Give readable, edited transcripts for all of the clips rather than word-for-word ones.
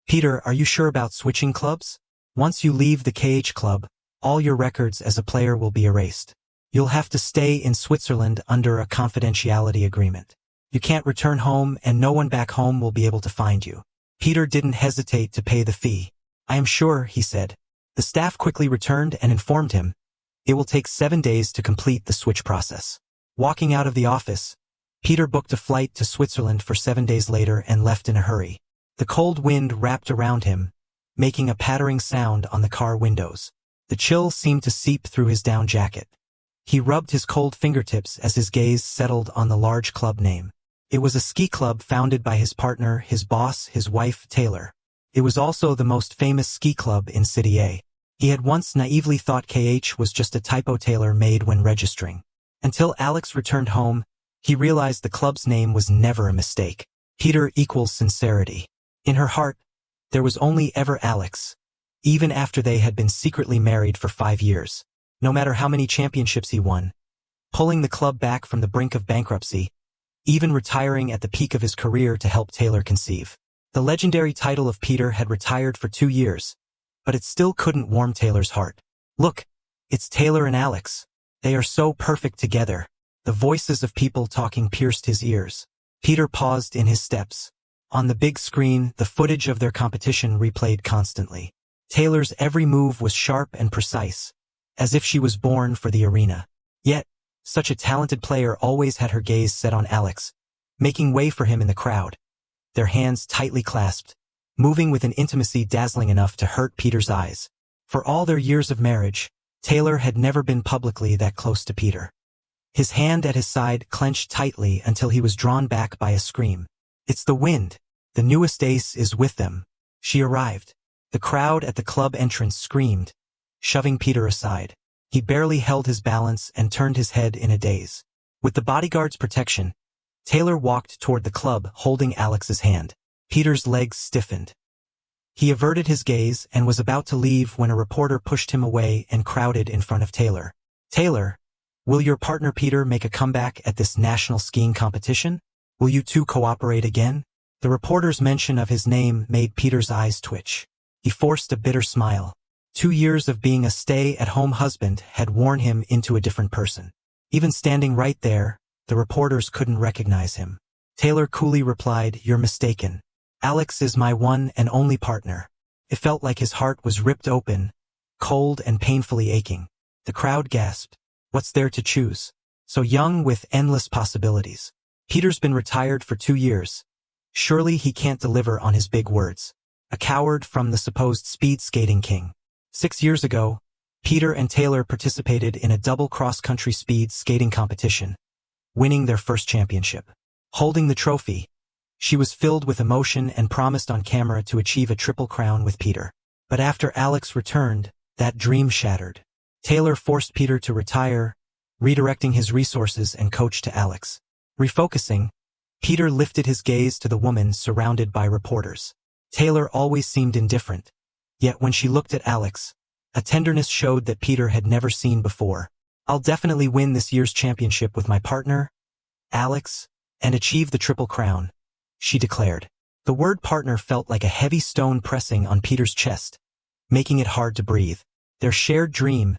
Peter, are you sure about switching clubs? Once you leave the KH club, all your records as a player will be erased. You'll have to stay in Switzerland under a confidentiality agreement. You can't return home and no one back home will be able to find you. Peter didn't hesitate to pay the fee. I am sure, he said. The staff quickly returned and informed him, it will take 7 days to complete the switch process. Walking out of the office, Peter booked a flight to Switzerland for 7 days later and left in a hurry. The cold wind wrapped around him, making a pattering sound on the car windows. The chill seemed to seep through his down jacket. He rubbed his cold fingertips as his gaze settled on the large club name. It was a ski club founded by his partner, his boss, his wife, Taylor. It was also the most famous ski club in City A. He had once naively thought KH was just a typo Taylor made when registering. Until Alex returned home, he realized the club's name was never a mistake. Peter equals sincerity. In her heart, there was only ever Alex, even after they had been secretly married for 5 years. No matter how many championships he won, pulling the club back from the brink of bankruptcy, even retiring at the peak of his career to help Taylor conceive. The legendary title of Peter had retired for 2 years, but it still couldn't warm Taylor's heart. Look, it's Taylor and Alex. They are so perfect together. The voices of people talking pierced his ears. Peter paused in his steps. On the big screen, the footage of their competition replayed constantly. Taylor's every move was sharp and precise, as if she was born for the arena. Yet, such a talented player always had her gaze set on Alex, making way for him in the crowd. Their hands tightly clasped, moving with an intimacy dazzling enough to hurt Peter's eyes. For all their years of marriage, Taylor had never been publicly that close to Peter. His hand at his side clenched tightly until he was drawn back by a scream. It's the wind. The newest ace is with them. She arrived. The crowd at the club entrance screamed, shoving Peter aside. He barely held his balance and turned his head in a daze. With the bodyguard's protection, Taylor walked toward the club holding Alex's hand. Peter's legs stiffened. He averted his gaze and was about to leave when a reporter pushed him away and crowded in front of Taylor. Taylor, will your partner Peter make a comeback at this national skiing competition? Will you two cooperate again? The reporter's mention of his name made Peter's eyes twitch. He forced a bitter smile. 2 years of being a stay-at-home husband had worn him into a different person. Even standing right there, the reporters couldn't recognize him. Taylor coolly replied, "You're mistaken. Alex is my one and only partner." It felt like his heart was ripped open, cold and painfully aching. The crowd gasped. What's there to choose? So young with endless possibilities. Peter's been retired for 2 years. Surely he can't deliver on his big words. A coward from the supposed speed skating king. 6 years ago, Peter and Taylor participated in a double cross-country speed skating competition, winning their first championship. Holding the trophy, she was filled with emotion and promised on camera to achieve a triple crown with Peter. But after Alex returned, that dream shattered. Taylor forced Peter to retire, redirecting his resources and coach to Alex. Refocusing, Peter lifted his gaze to the woman surrounded by reporters. Taylor always seemed indifferent, yet when she looked at Alex, a tenderness showed that Peter had never seen before. I'll definitely win this year's championship with my partner, Alex, and achieve the triple crown, she declared. The word partner felt like a heavy stone pressing on Peter's chest, making it hard to breathe. Their shared dream,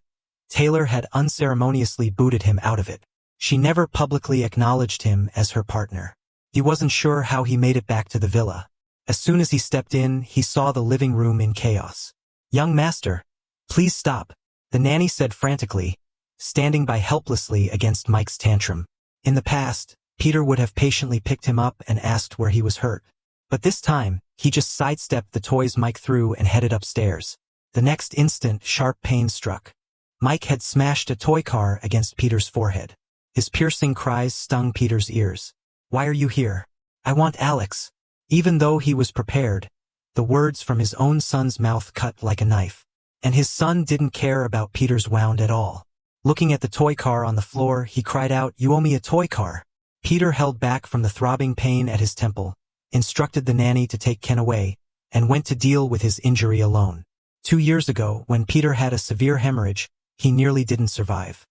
Taylor had unceremoniously booted him out of it. She never publicly acknowledged him as her partner. He wasn't sure how he made it back to the villa. As soon as he stepped in, he saw the living room in chaos. "Young master, please stop," the nanny said frantically, standing by helplessly against Mike's tantrum. In the past, Peter would have patiently picked him up and asked where he was hurt. But this time, he just sidestepped the toys Mike threw and headed upstairs. The next instant, sharp pain struck. Mike had smashed a toy car against Peter's forehead. His piercing cries stung Peter's ears. "Why are you here? I want Alex." Even though he was prepared, the words from his own son's mouth cut like a knife. And his son didn't care about Peter's wound at all. Looking at the toy car on the floor, he cried out, "You owe me a toy car." Peter held back from the throbbing pain at his temple, instructed the nanny to take Ken away, and went to deal with his injury alone. 2 years ago, when Peter had a severe hemorrhage, he nearly didn't survive.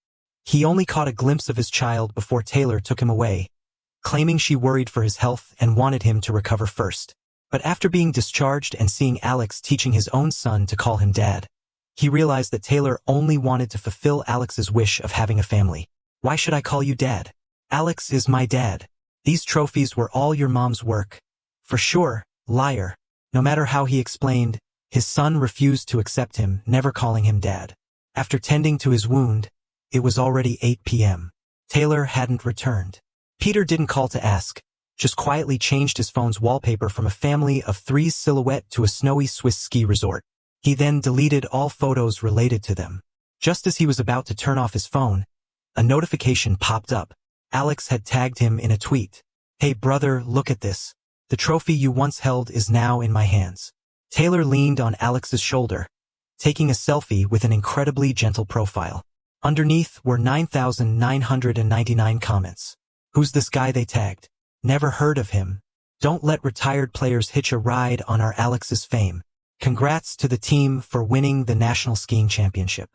He only caught a glimpse of his child before Taylor took him away, claiming she worried for his health and wanted him to recover first. But after being discharged and seeing Alex teaching his own son to call him dad, he realized that Taylor only wanted to fulfill Alex's wish of having a family. Why should I call you dad? Alex is my dad. These trophies were all your mom's work. For sure, liar. No matter how he explained, his son refused to accept him, never calling him dad. After tending to his wound, it was already 8 p.m. Taylor hadn't returned. Peter didn't call to ask, just quietly changed his phone's wallpaper from a family of three's silhouette to a snowy Swiss ski resort. He then deleted all photos related to them. Just as he was about to turn off his phone, a notification popped up. Alex had tagged him in a tweet. Hey brother, look at this. The trophy you once held is now in my hands. Taylor leaned on Alex's shoulder, taking a selfie with an incredibly gentle profile. Underneath were 9,999 comments. Who's this guy they tagged? Never heard of him. Don't let retired players hitch a ride on our Alex's fame. Congrats to the team for winning the National Skiing Championship.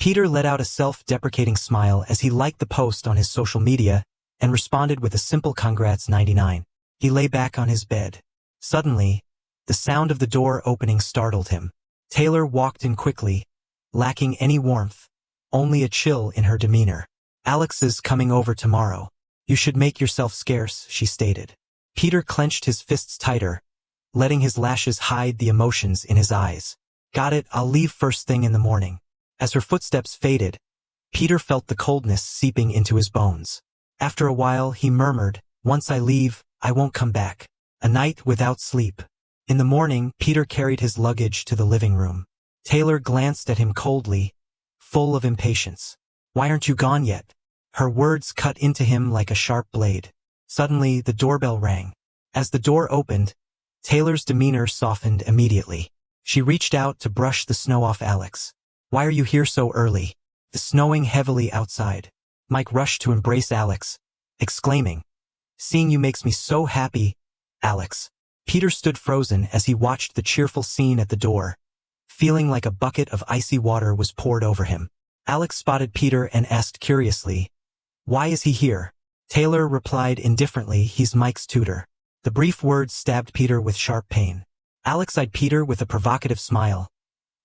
Peter let out a self-deprecating smile as he liked the post on his social media and responded with a simple congrats 99. He lay back on his bed. Suddenly, the sound of the door opening startled him. Taylor walked in quickly, lacking any warmth, only a chill in her demeanor. Alex is coming over tomorrow. You should make yourself scarce, she stated. Peter clenched his fists tighter, letting his lashes hide the emotions in his eyes. Got it, I'll leave first thing in the morning. As her footsteps faded, Peter felt the coldness seeping into his bones. After a while, he murmured, once I leave, I won't come back. A night without sleep. In the morning, Peter carried his luggage to the living room. Taylor glanced at him coldly, full of impatience. Why aren't you gone yet? Her words cut into him like a sharp blade. Suddenly, the doorbell rang. As the door opened, Taylor's demeanor softened immediately. She reached out to brush the snow off Alex. Why are you here so early? It's snowing heavily outside. Mike rushed to embrace Alex, exclaiming, seeing you makes me so happy, Alex. Peter stood frozen as he watched the cheerful scene at the door, feeling like a bucket of icy water was poured over him. Alex spotted Peter and asked curiously, why is he here? Taylor replied indifferently, he's Mike's tutor. The brief words stabbed Peter with sharp pain. Alex eyed Peter with a provocative smile.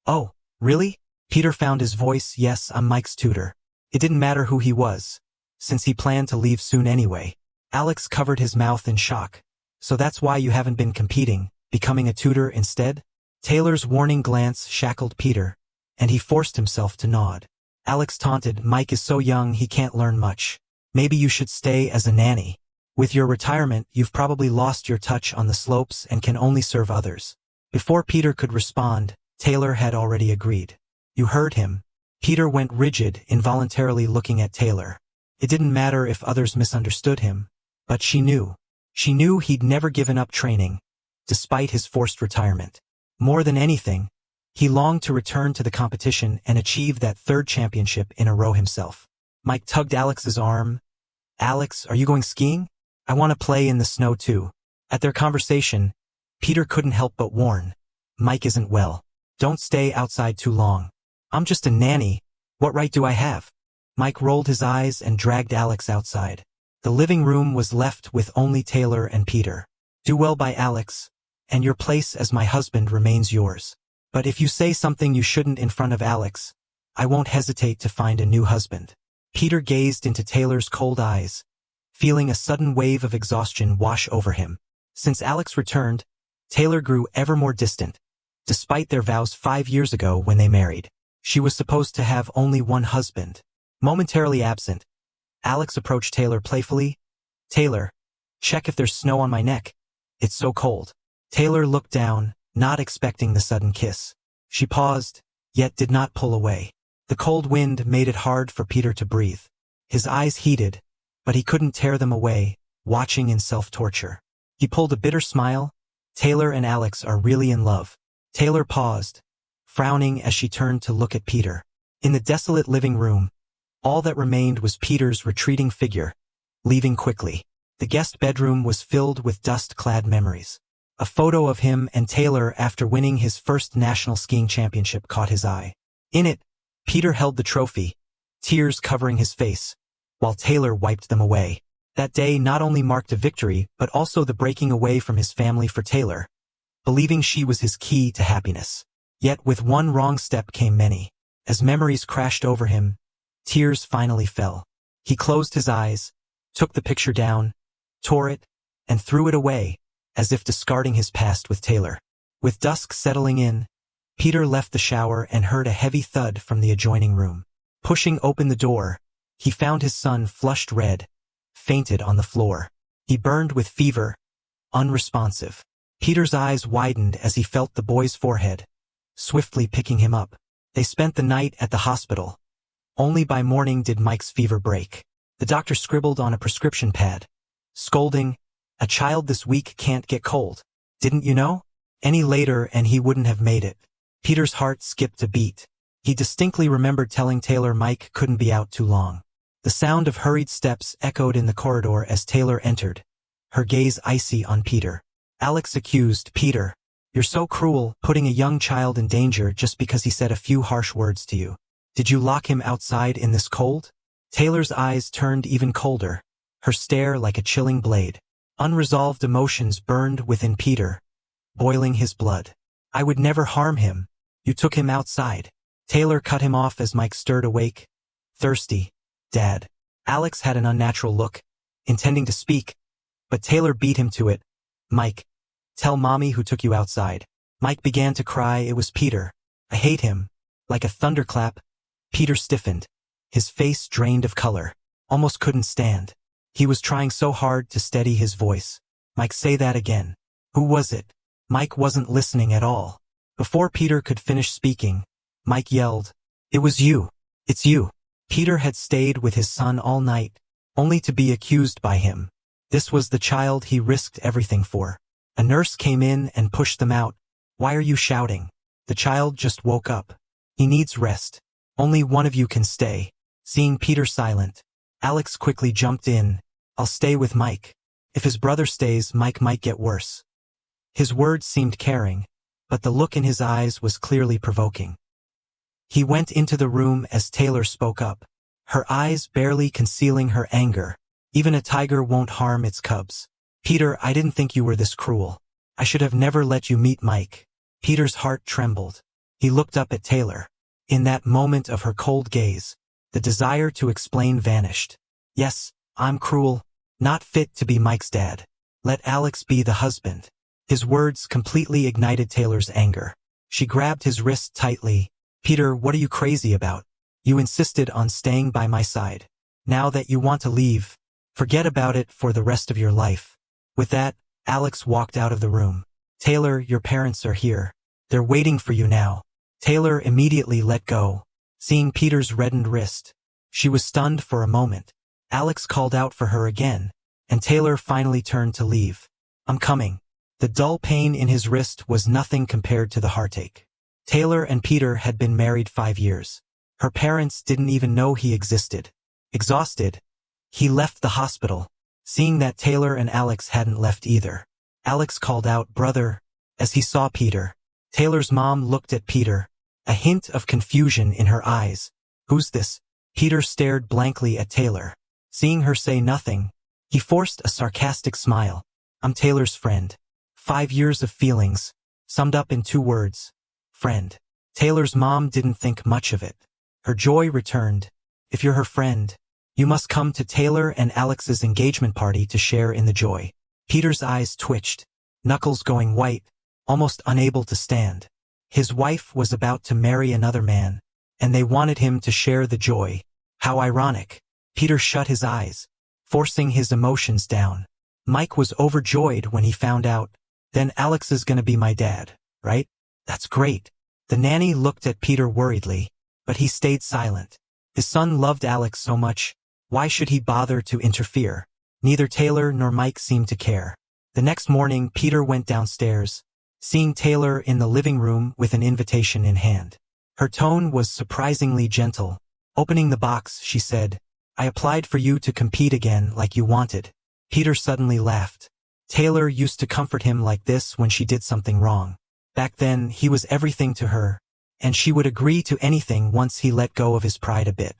Oh, really? Peter found his voice. Yes, I'm Mike's tutor. It didn't matter who he was, since he planned to leave soon anyway. Alex covered his mouth in shock. So that's why you haven't been competing, becoming a tutor instead? Taylor's warning glance shackled Peter, and he forced himself to nod. Alex taunted, Mike is so young he can't learn much. Maybe you should stay as a nanny. With your retirement, you've probably lost your touch on the slopes and can only serve others. Before Peter could respond, Taylor had already agreed. You heard him. Peter went rigid, involuntarily looking at Taylor. It didn't matter if others misunderstood him, but she knew. She knew he'd never given up training, despite his forced retirement. More than anything, he longed to return to the competition and achieve that third championship in a row himself. Mike tugged Alex's arm. Alex, are you going skiing? I want to play in the snow too. At their conversation, Peter couldn't help but warn. Mike isn't well. Don't stay outside too long. I'm just a nanny. What right do I have? Mike rolled his eyes and dragged Alex outside. The living room was left with only Taylor and Peter. Do well by Alex, and your place as my husband remains yours. But if you say something you shouldn't in front of Alex, I won't hesitate to find a new husband. Peter gazed into Taylor's cold eyes, feeling a sudden wave of exhaustion wash over him. Since Alex returned, Taylor grew ever more distant, despite their vows 5 years ago when they married. She was supposed to have only one husband. Momentarily absent, Alex approached Taylor playfully. Taylor, check if there's snow on my neck. It's so cold. Taylor looked down, not expecting the sudden kiss. She paused, yet did not pull away. The cold wind made it hard for Peter to breathe. His eyes heated, but he couldn't tear them away, watching in self-torture. He pulled a bitter smile. Taylor and Alex are really in love. Taylor paused, frowning as she turned to look at Peter. In the desolate living room, all that remained was Peter's retreating figure, leaving quickly. The guest bedroom was filled with dust-clad memories. A photo of him and Taylor after winning his first national skiing championship caught his eye. In it, Peter held the trophy, tears covering his face, while Taylor wiped them away. That day not only marked a victory but also the breaking away from his family for Taylor. believing she was his key to happiness. Yet with one wrong step came many. As memories crashed over him, tears finally fell. He closed his eyes, took the picture down, tore it, and threw it away, as if discarding his past with Taylor. With dusk settling in, Peter left the shower and heard a heavy thud from the adjoining room. Pushing open the door, he found his son flushed red, fainted on the floor. He burned with fever, unresponsive. Peter's eyes widened as he felt the boy's forehead, swiftly picking him up. They spent the night at the hospital. Only by morning did Mike's fever break. The doctor scribbled on a prescription pad, scolding, "A child this weak can't get cold. Didn't you know? Any later and he wouldn't have made it." Peter's heart skipped a beat. He distinctly remembered telling Taylor Mike couldn't be out too long. The sound of hurried steps echoed in the corridor as Taylor entered, her gaze icy on Peter. Alex accused Peter, "You're so cruel, putting a young child in danger just because he said a few harsh words to you. Did you lock him outside in this cold?" Taylor's eyes turned even colder, her stare like a chilling blade. Unresolved emotions burned within Peter, boiling his blood. "I would never harm him. You took him outside." Taylor cut him off as Mike stirred awake. "Thirsty, Dad." Alex had an unnatural look, intending to speak, but Taylor beat him to it. "Mike, tell Mommy who took you outside." Mike began to cry. It was Peter. "I hate him." Like a thunderclap, Peter stiffened, his face drained of color, almost couldn't stand. He was trying so hard to steady his voice. "Mike, say that again. Who was it?" Mike wasn't listening at all. Before Peter could finish speaking, Mike yelled, "It was you. It's you." Peter had stayed with his son all night, only to be accused by him. This was the child he risked everything for. A nurse came in and pushed them out. "Why are you shouting? The child just woke up. He needs rest. Only one of you can stay." Seeing Peter silent, Alex quickly jumped in. "I'll stay with Mike. If his brother stays, Mike might get worse." His words seemed caring, but the look in his eyes was clearly provoking. He went into the room as Taylor spoke up, her eyes barely concealing her anger. "Even a tiger won't harm its cubs. Peter, I didn't think you were this cruel. I should have never let you meet Mike." Peter's heart trembled. He looked up at Taylor. In that moment of her cold gaze, the desire to explain vanished. "Yes, I'm cruel, not fit to be Mike's dad. Let Alex be the husband." His words completely ignited Taylor's anger. She grabbed his wrist tightly. "Peter, what are you crazy about? You insisted on staying by my side. Now that you want to leave, forget about it for the rest of your life." With that, Alex walked out of the room. "Taylor, your parents are here. They're waiting for you now." Taylor immediately let go, seeing Peter's reddened wrist. She was stunned for a moment. Alex called out for her again, and Taylor finally turned to leave. "I'm coming." The dull pain in his wrist was nothing compared to the heartache. Taylor and Peter had been married 5 years. Her parents didn't even know he existed. Exhausted, he left the hospital, seeing that Taylor and Alex hadn't left either. Alex called out, "Brother," as he saw Peter. Taylor's mom looked at Peter, a hint of confusion in her eyes. "Who's this?" Peter stared blankly at Taylor. Seeing her say nothing, he forced a sarcastic smile. "I'm Taylor's friend." 5 years of feelings, summed up in 2 words. Friend. Taylor's mom didn't think much of it. Her joy returned. "If you're her friend, you must come to Taylor and Alex's engagement party to share in the joy." Peter's eyes twitched, knuckles going white, almost unable to stand. His wife was about to marry another man, and they wanted him to share the joy. How ironic. Peter shut his eyes, forcing his emotions down. Mike was overjoyed when he found out. "Then Alex is gonna be my dad, right? That's great." The nanny looked at Peter worriedly, but he stayed silent. His son loved Alex so much, why should he bother to interfere? Neither Taylor nor Mike seemed to care. The next morning, Peter went downstairs, seeing Taylor in the living room with an invitation in hand. Her tone was surprisingly gentle. Opening the box, she said, "I applied for you to compete again like you wanted." Peter suddenly laughed. Taylor used to comfort him like this when she did something wrong. Back then, he was everything to her, and she would agree to anything once he let go of his pride a bit.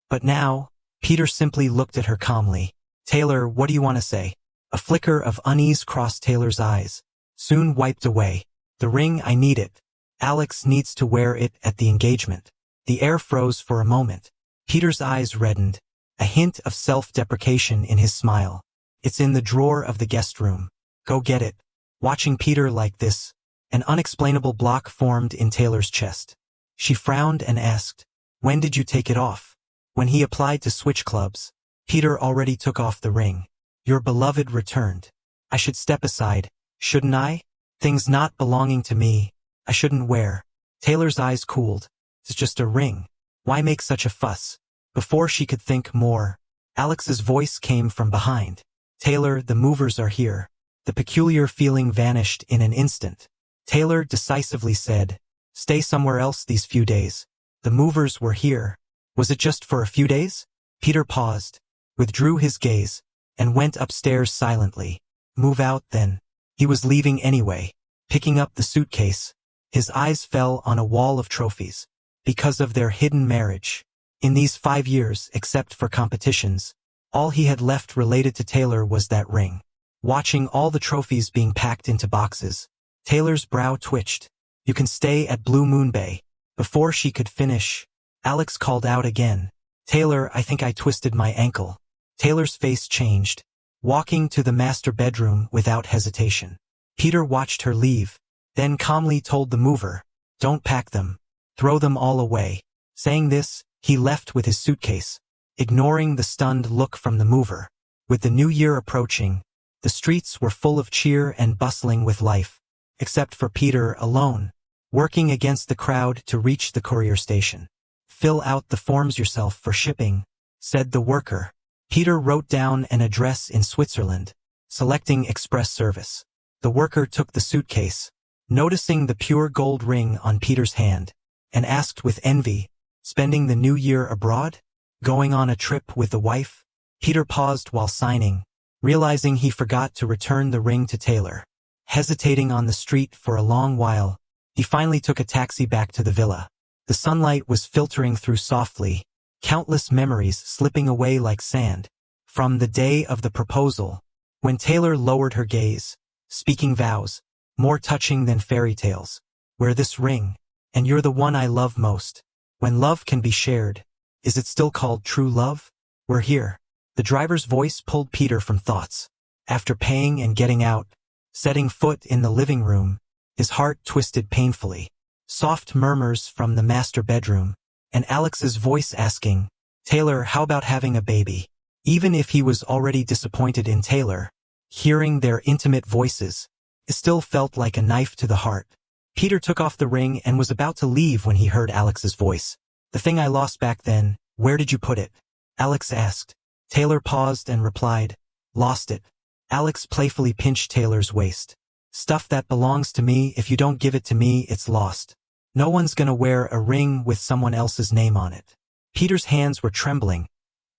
But now, Peter simply looked at her calmly. "Taylor, what do you want to say?" A flicker of unease crossed Taylor's eyes, soon wiped away. The ring, I need it. Alex needs to wear it at the engagement. The air froze for a moment. Peter's eyes reddened, a hint of self-deprecation in his smile. It's in the drawer of the guest room. Go get it. Watching Peter like this, an unexplainable block formed in Taylor's chest. She frowned and asked, when did you take it off? When he applied to switch clubs, Peter already took off the ring. Your beloved returned. I should step aside, shouldn't I? Things not belonging to me, I shouldn't wear. Taylor's eyes cooled. It's just a ring. Why make such a fuss? Before she could think more, Alex's voice came from behind. Taylor, the movers are here. The peculiar feeling vanished in an instant. Taylor decisively said, stay somewhere else these few days. The movers were here. Was it just for a few days? Peter paused, withdrew his gaze, and went upstairs silently. Move out then. He was leaving anyway. Picking up the suitcase, his eyes fell on a wall of trophies. Because of their hidden marriage. In these 5 years, except for competitions, all he had left related to Taylor was that ring. Watching all the trophies being packed into boxes, Taylor's brow twitched. You can stay at Blue Moon Bay. Before she could finish, Alex called out again. Taylor, I think I twisted my ankle. Taylor's face changed, walking to the master bedroom without hesitation. Peter watched her leave, then calmly told the mover, don't pack them. Throw them all away. Saying this, he left with his suitcase, ignoring the stunned look from the mover. With the new year approaching, the streets were full of cheer and bustling with life, except for Peter alone, working against the crowd to reach the courier station. Fill out the forms yourself for shipping, said the worker. Peter wrote down an address in Switzerland, selecting express service. The worker took the suitcase, noticing the pure gold ring on Peter's hand, and asked with envy, spending the new year abroad? Going on a trip with the wife? Peter paused while signing, realizing he forgot to return the ring to Taylor. Hesitating on the street for a long while, he finally took a taxi back to the villa. The sunlight was filtering through softly, countless memories slipping away like sand. From the day of the proposal, when Taylor lowered her gaze, speaking vows, more touching than fairy tales. Wear this ring, and you're the one I love most. When love can be shared, is it still called true love? We're here. The driver's voice pulled Peter from thoughts. After paying and getting out, setting foot in the living room, his heart twisted painfully. Soft murmurs from the master bedroom, and Alex's voice asking, Taylor, how about having a baby? Even if he was already disappointed in Taylor, hearing their intimate voices, it still felt like a knife to the heart. Peter took off the ring and was about to leave when he heard Alex's voice. The thing I lost back then, where did you put it? Alex asked. Taylor paused and replied, lost it. Alex playfully pinched Taylor's waist. Stuff that belongs to me, if you don't give it to me, it's lost. No one's gonna wear a ring with someone else's name on it. Peter's hands were trembling,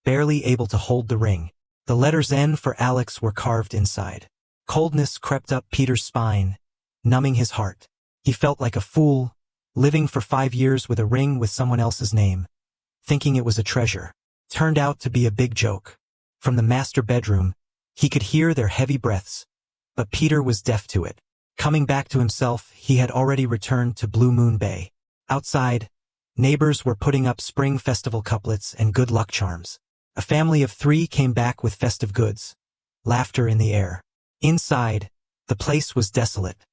barely able to hold the ring. The letters N for Alex were carved inside. Coldness crept up Peter's spine, numbing his heart. He felt like a fool, living for 5 years with a ring with someone else's name, thinking it was a treasure. Turned out to be a big joke. From the master bedroom, he could hear their heavy breaths, but Peter was deaf to it. Coming back to himself, he had already returned to Blue Moon Bay. Outside, neighbors were putting up spring festival couplets and good luck charms. A family of 3 came back with festive goods. Laughter in the air. Inside, the place was desolate.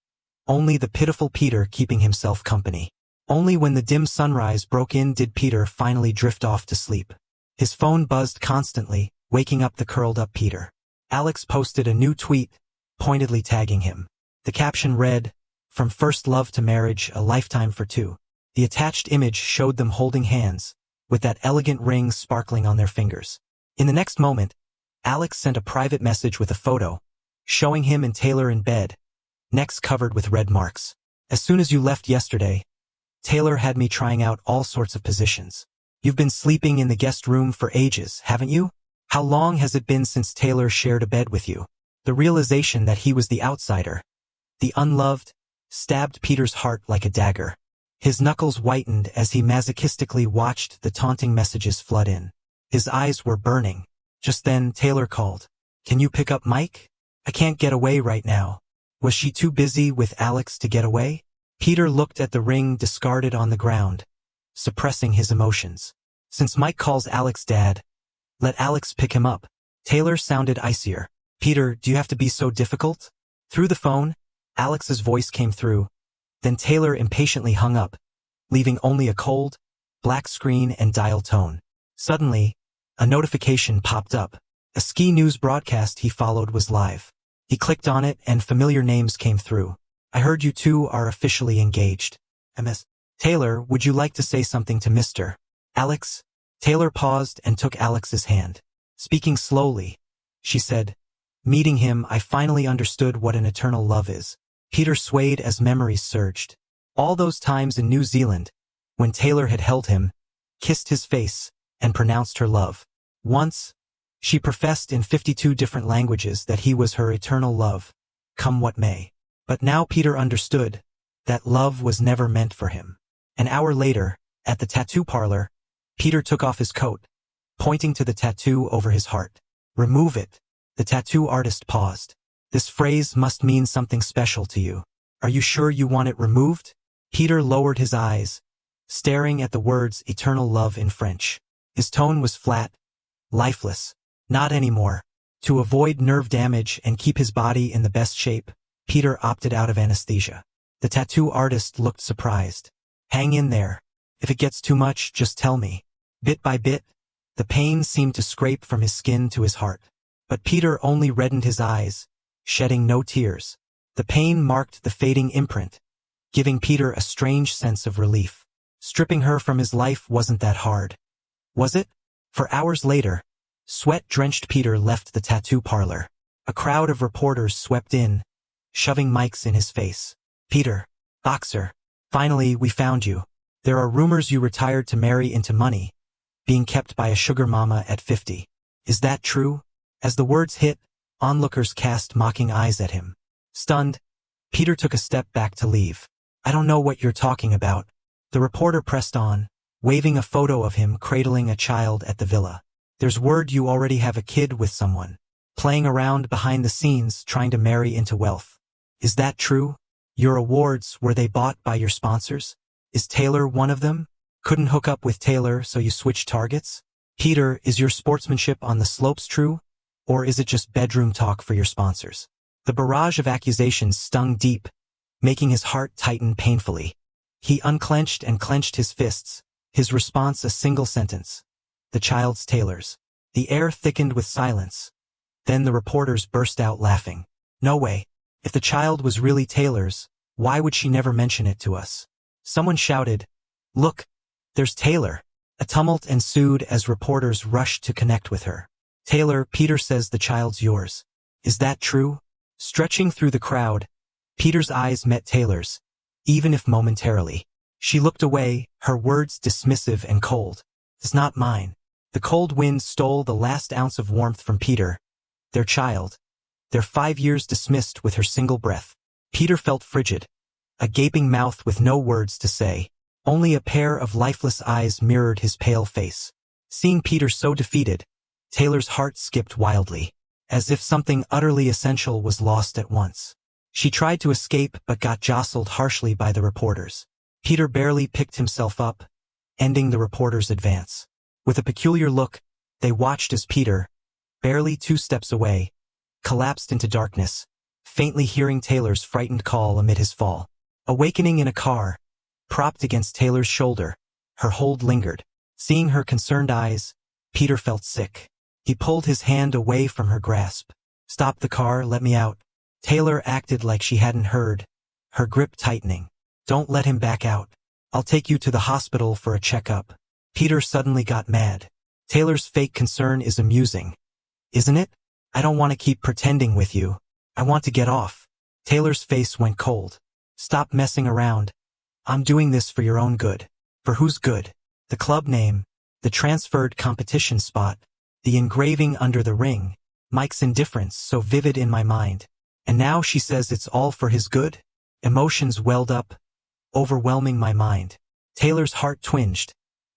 Only the pitiful Peter keeping himself company. Only when the dim sunrise broke in did Peter finally drift off to sleep. His phone buzzed constantly, waking up the curled-up Peter. Alex posted a new tweet, pointedly tagging him. The caption read, From first love to marriage, a lifetime for 2. The attached image showed them holding hands, with that elegant ring sparkling on their fingers. In the next moment, Alex sent a private message with a photo, showing him and Taylor in bed, necks covered with red marks. As soon as you left yesterday, Taylor had me trying out all sorts of positions. You've been sleeping in the guest room for ages, haven't you? How long has it been since Taylor shared a bed with you? The realization that he was the outsider, the unloved, stabbed Peter's heart like a dagger. His knuckles whitened as he masochistically watched the taunting messages flood in. His eyes were burning. Just then, Taylor called. Can you pick up Mike? I can't get away right now. Was she too busy with Alex to get away? Peter looked at the ring discarded on the ground, suppressing his emotions. Since Mike calls Alex dad, let Alex pick him up. Taylor sounded icier. Peter, do you have to be so difficult? Through the phone, Alex's voice came through. Then Taylor impatiently hung up, leaving only a cold, black screen and dial tone. Suddenly, a notification popped up. A ski news broadcast he followed was live. He clicked on it and familiar names came through. I heard you two are officially engaged. MS. Taylor, would you like to say something to Mr. Alex? Taylor paused and took Alex's hand. Speaking slowly, she said, meeting him, I finally understood what an eternal love is. Peter swayed as memories surged. All those times in New Zealand, when Taylor had held him, kissed his face, and pronounced her love. Once, she professed in 52 different languages that he was her eternal love, come what may. But now Peter understood that love was never meant for him. An hour later, at the tattoo parlor, Peter took off his coat, pointing to the tattoo over his heart. Remove it. The tattoo artist paused. This phrase must mean something special to you. Are you sure you want it removed? Peter lowered his eyes, staring at the words eternal love in French. His tone was flat, lifeless. Not anymore. To avoid nerve damage and keep his body in the best shape, Peter opted out of anesthesia. The tattoo artist looked surprised. Hang in there. If it gets too much, just tell me. Bit by bit, the pain seemed to scrape from his skin to his heart. But Peter only reddened his eyes, shedding no tears. The pain marked the fading imprint, giving Peter a strange sense of relief. Stripping her from his life wasn't that hard. Was it? For hours later, sweat-drenched Peter left the tattoo parlor. A crowd of reporters swept in, shoving mics in his face. Peter, boxer, finally we found you. There are rumors you retired to marry into money, being kept by a sugar mama at 50. Is that true? As the words hit, onlookers cast mocking eyes at him. Stunned, Peter took a step back to leave. I don't know what you're talking about. The reporter pressed on, waving a photo of him cradling a child at the villa. There's word you already have a kid with someone, playing around behind the scenes trying to marry into wealth. Is that true? Your awards, were they bought by your sponsors? Is Taylor one of them? Couldn't hook up with Taylor so you switched targets? Peter, is your sportsmanship on the slopes true? Or is it just bedroom talk for your sponsors? The barrage of accusations stung deep, making his heart tighten painfully. He unclenched and clenched his fists, his response a single sentence. The child's Taylor's. The air thickened with silence. Then the reporters burst out laughing. No way. If the child was really Taylor's, why would she never mention it to us? Someone shouted, Look, there's Taylor. A tumult ensued as reporters rushed to connect with her. Taylor, Peter says the child's yours. Is that true? Stretching through the crowd, Peter's eyes met Taylor's, even if momentarily. She looked away, her words dismissive and cold. It's not mine. The cold wind stole the last ounce of warmth from Peter. Their child. Their 5 years dismissed with her single breath. Peter felt frigid. A gaping mouth with no words to say. Only a pair of lifeless eyes mirrored his pale face. Seeing Peter so defeated, Taylor's heart skipped wildly, as if something utterly essential was lost at once. She tried to escape but got jostled harshly by the reporters. Peter barely picked himself up, ending the reporters' advance. With a peculiar look, they watched as Peter, barely 2 steps away, collapsed into darkness, faintly hearing Taylor's frightened call amid his fall. Awakening in a car, propped against Taylor's shoulder, her hold lingered. Seeing her concerned eyes, Peter felt sick. He pulled his hand away from her grasp. Stop the car, let me out. Taylor acted like she hadn't heard, her grip tightening. Don't let him back out. I'll take you to the hospital for a checkup. Peter suddenly got mad. Taylor's fake concern is amusing, isn't it? I don't want to keep pretending with you. I want to get off. Taylor's face went cold. Stop messing around. I'm doing this for your own good. For whose good? The club name, the transferred competition spot, the engraving under the ring, Mike's indifference so vivid in my mind. And now she says it's all for his good? Emotions welled up, overwhelming my mind. Taylor's heart twinged,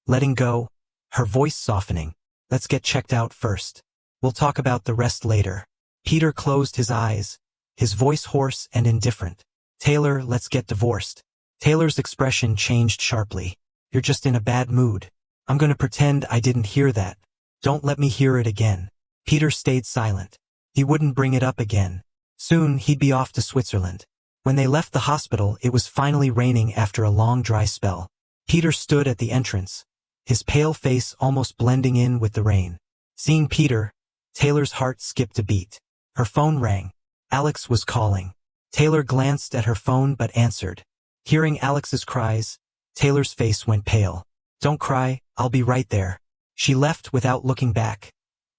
letting go, her voice softening. Let's get checked out first. We'll talk about the rest later. Peter closed his eyes, his voice hoarse and indifferent. Taylor, let's get divorced. Taylor's expression changed sharply. You're just in a bad mood. I'm gonna pretend I didn't hear that. Don't let me hear it again. Peter stayed silent. He wouldn't bring it up again. Soon he'd be off to Switzerland. When they left the hospital, it was finally raining after a long dry spell. Peter stood at the entrance, his pale face almost blending in with the rain. Seeing Peter, Taylor's heart skipped a beat. Her phone rang. Alex was calling. Taylor glanced at her phone but answered. Hearing Alex's cries, Taylor's face went pale. Don't cry, I'll be right there. She left without looking back,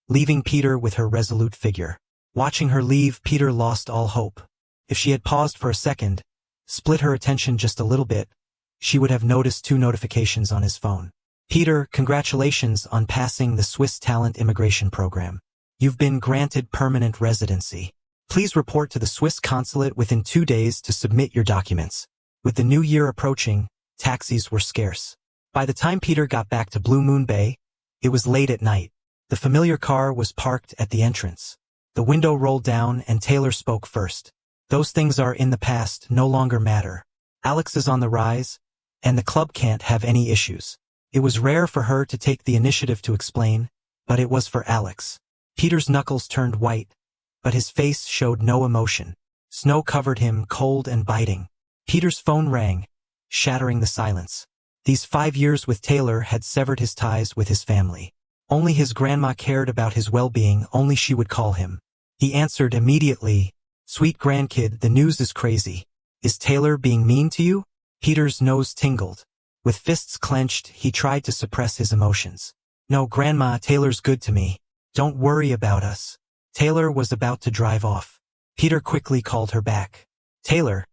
leaving Peter with her resolute figure. Watching her leave, Peter lost all hope. If she had paused for a second, split her attention just a little bit, she would have noticed 2 notifications on his phone. Peter, congratulations on passing the Swiss Talent Immigration Program. You've been granted permanent residency. Please report to the Swiss consulate within 2 days to submit your documents. With the new year approaching, taxis were scarce. By the time Peter got back to Blue Moon Bay, it was late at night. The familiar car was parked at the entrance. The window rolled down and Taylor spoke first. Those things are in the past, no longer matter. Alex is on the rise, and the club can't have any issues. It was rare for her to take the initiative to explain, but it was for Alex. Peter's knuckles turned white, but his face showed no emotion. Snow covered him, cold and biting. Peter's phone rang, shattering the silence. These 5 years with Taylor had severed his ties with his family. Only his grandma cared about his well-being, only she would call him. He answered immediately, Sweet grandkid, the news is crazy. Is Taylor being mean to you? Peter's nose tingled. With fists clenched, he tried to suppress his emotions. No, Grandma, Taylor's good to me. Don't worry about us. Taylor was about to drive off. Peter quickly called her back. Taylor,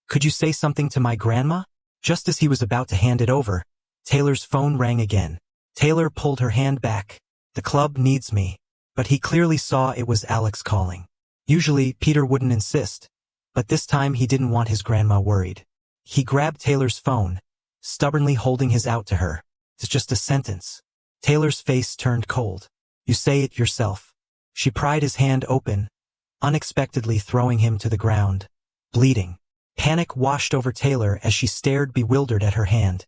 could you say something to my grandma? Just as he was about to hand it over, Taylor's phone rang again. Taylor pulled her hand back. The club needs me. But he clearly saw it was Alex calling. Usually, Peter wouldn't insist, but this time he didn't want his grandma worried. He grabbed Taylor's phone, stubbornly holding his out to her. It's just a sentence. Taylor's face turned cold. You say it yourself. She pried his hand open, unexpectedly throwing him to the ground, bleeding. Panic washed over Taylor as she stared bewildered at her hand,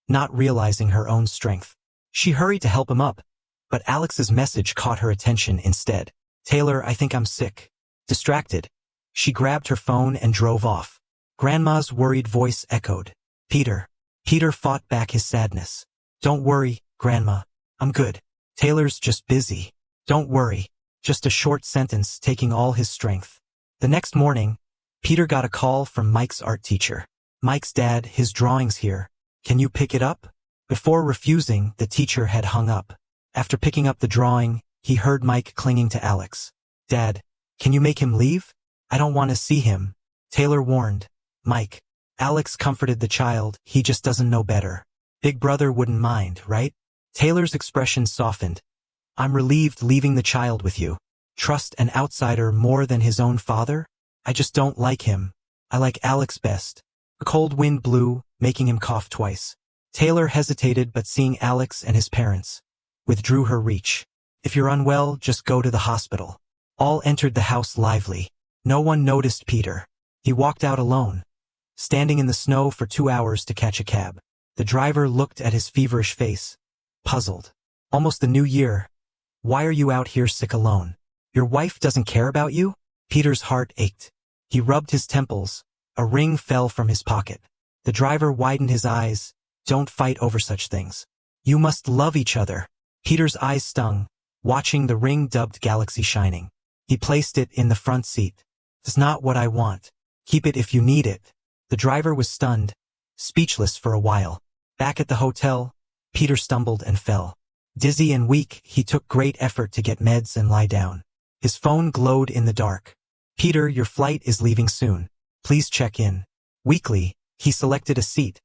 not realizing her own strength. She hurried to help him up, but Alex's message caught her attention instead. Taylor, I think I'm sick. Distracted, she grabbed her phone and drove off. Grandma's worried voice echoed. Peter. Peter fought back his sadness. Don't worry, Grandma. I'm good. Taylor's just busy. Don't worry. Just a short sentence taking all his strength. The next morning, Peter got a call from Mike's art teacher. Mike's dad, his drawing's here. Can you pick it up? Before refusing, the teacher had hung up. After picking up the drawing, he heard Mike clinging to Alex. Dad, can you make him leave? I don't want to see him. Taylor warned. Mike. Alex comforted the child, he just doesn't know better. Big brother wouldn't mind, right? Taylor's expression softened. I'm relieved leaving the child with you. Trust an outsider more than his own father? I just don't like him. I like Alex best. A cold wind blew, making him cough twice. Taylor hesitated, but seeing Alex and his parents, withdrew her reach. If you're unwell, just go to the hospital. All entered the house lively. No one noticed Peter. He walked out alone, standing in the snow for 2 hours to catch a cab. The driver looked at his feverish face, puzzled. Almost the new year. Why are you out here sick alone? Your wife doesn't care about you? Peter's heart ached. He rubbed his temples. A ring fell from his pocket. The driver widened his eyes. Don't fight over such things. You must love each other. Peter's eyes stung, watching the ring dubbed Galaxy shining. He placed it in the front seat. It's not what I want. Keep it if you need it. The driver was stunned, speechless for a while. Back at the hotel, Peter stumbled and fell. Dizzy and weak, he took great effort to get meds and lie down. His phone glowed in the dark. Peter, your flight is leaving soon. Please check in. Weakly, he selected a seat,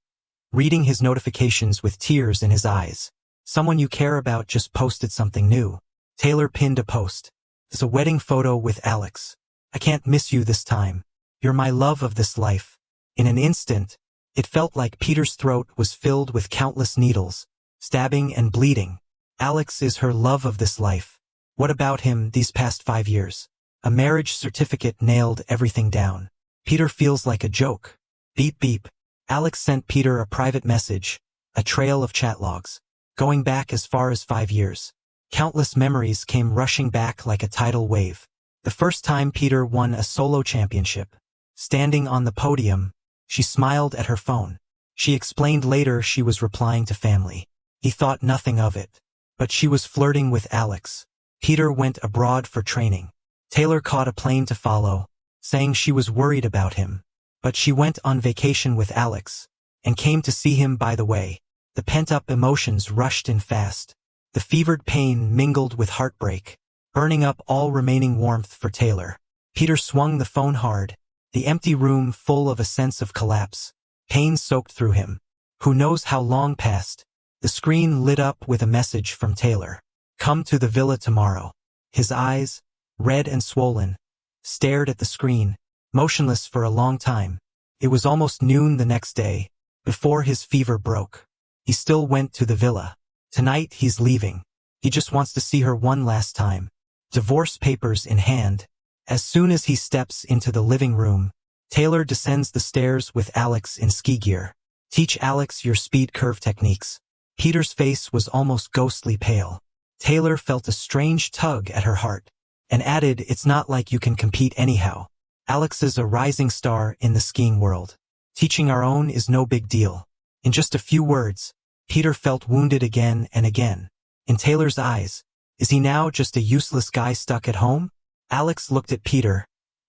reading his notifications with tears in his eyes. Someone you care about just posted something new. Taylor pinned a post. It's a wedding photo with Alex. I can't miss you this time. You're my love of this life. In an instant, it felt like Peter's throat was filled with countless needles, stabbing and bleeding. Alex is her love of this life. What about him these past 5 years? A marriage certificate nailed everything down. Peter feels like a joke. Beep beep. Alex sent Peter a private message, a trail of chat logs, going back as far as 5 years. Countless memories came rushing back like a tidal wave. The first time Peter won a solo championship. Standing on the podium, she smiled at her phone. She explained later she was replying to family. He thought nothing of it. But she was flirting with Alex. Peter went abroad for training. Taylor caught a plane to follow, saying she was worried about him. But she went on vacation with Alex, and came to see him by the way. The pent-up emotions rushed in fast. The fevered pain mingled with heartbreak, burning up all remaining warmth for Taylor. Peter swung the phone hard, the empty room full of a sense of collapse. Pain soaked through him. Who knows how long passed? The screen lit up with a message from Taylor. Come to the villa tomorrow. His eyes, red and swollen, stared at the screen, motionless for a long time. It was almost noon the next day, before his fever broke. He still went to the villa. Tonight he's leaving. He just wants to see her one last time. Divorce papers in hand. As soon as he steps into the living room, Taylor descends the stairs with Alex in ski gear. Teach Alex your speed curve techniques. Peter's face was almost ghostly pale. Taylor felt a strange tug at her heart, and added, it's not like you can compete anyhow. Alex is a rising star in the skiing world. Teaching our own is no big deal. In just a few words, Peter felt wounded again and again. In Taylor's eyes, is he now just a useless guy stuck at home? Alex looked at Peter,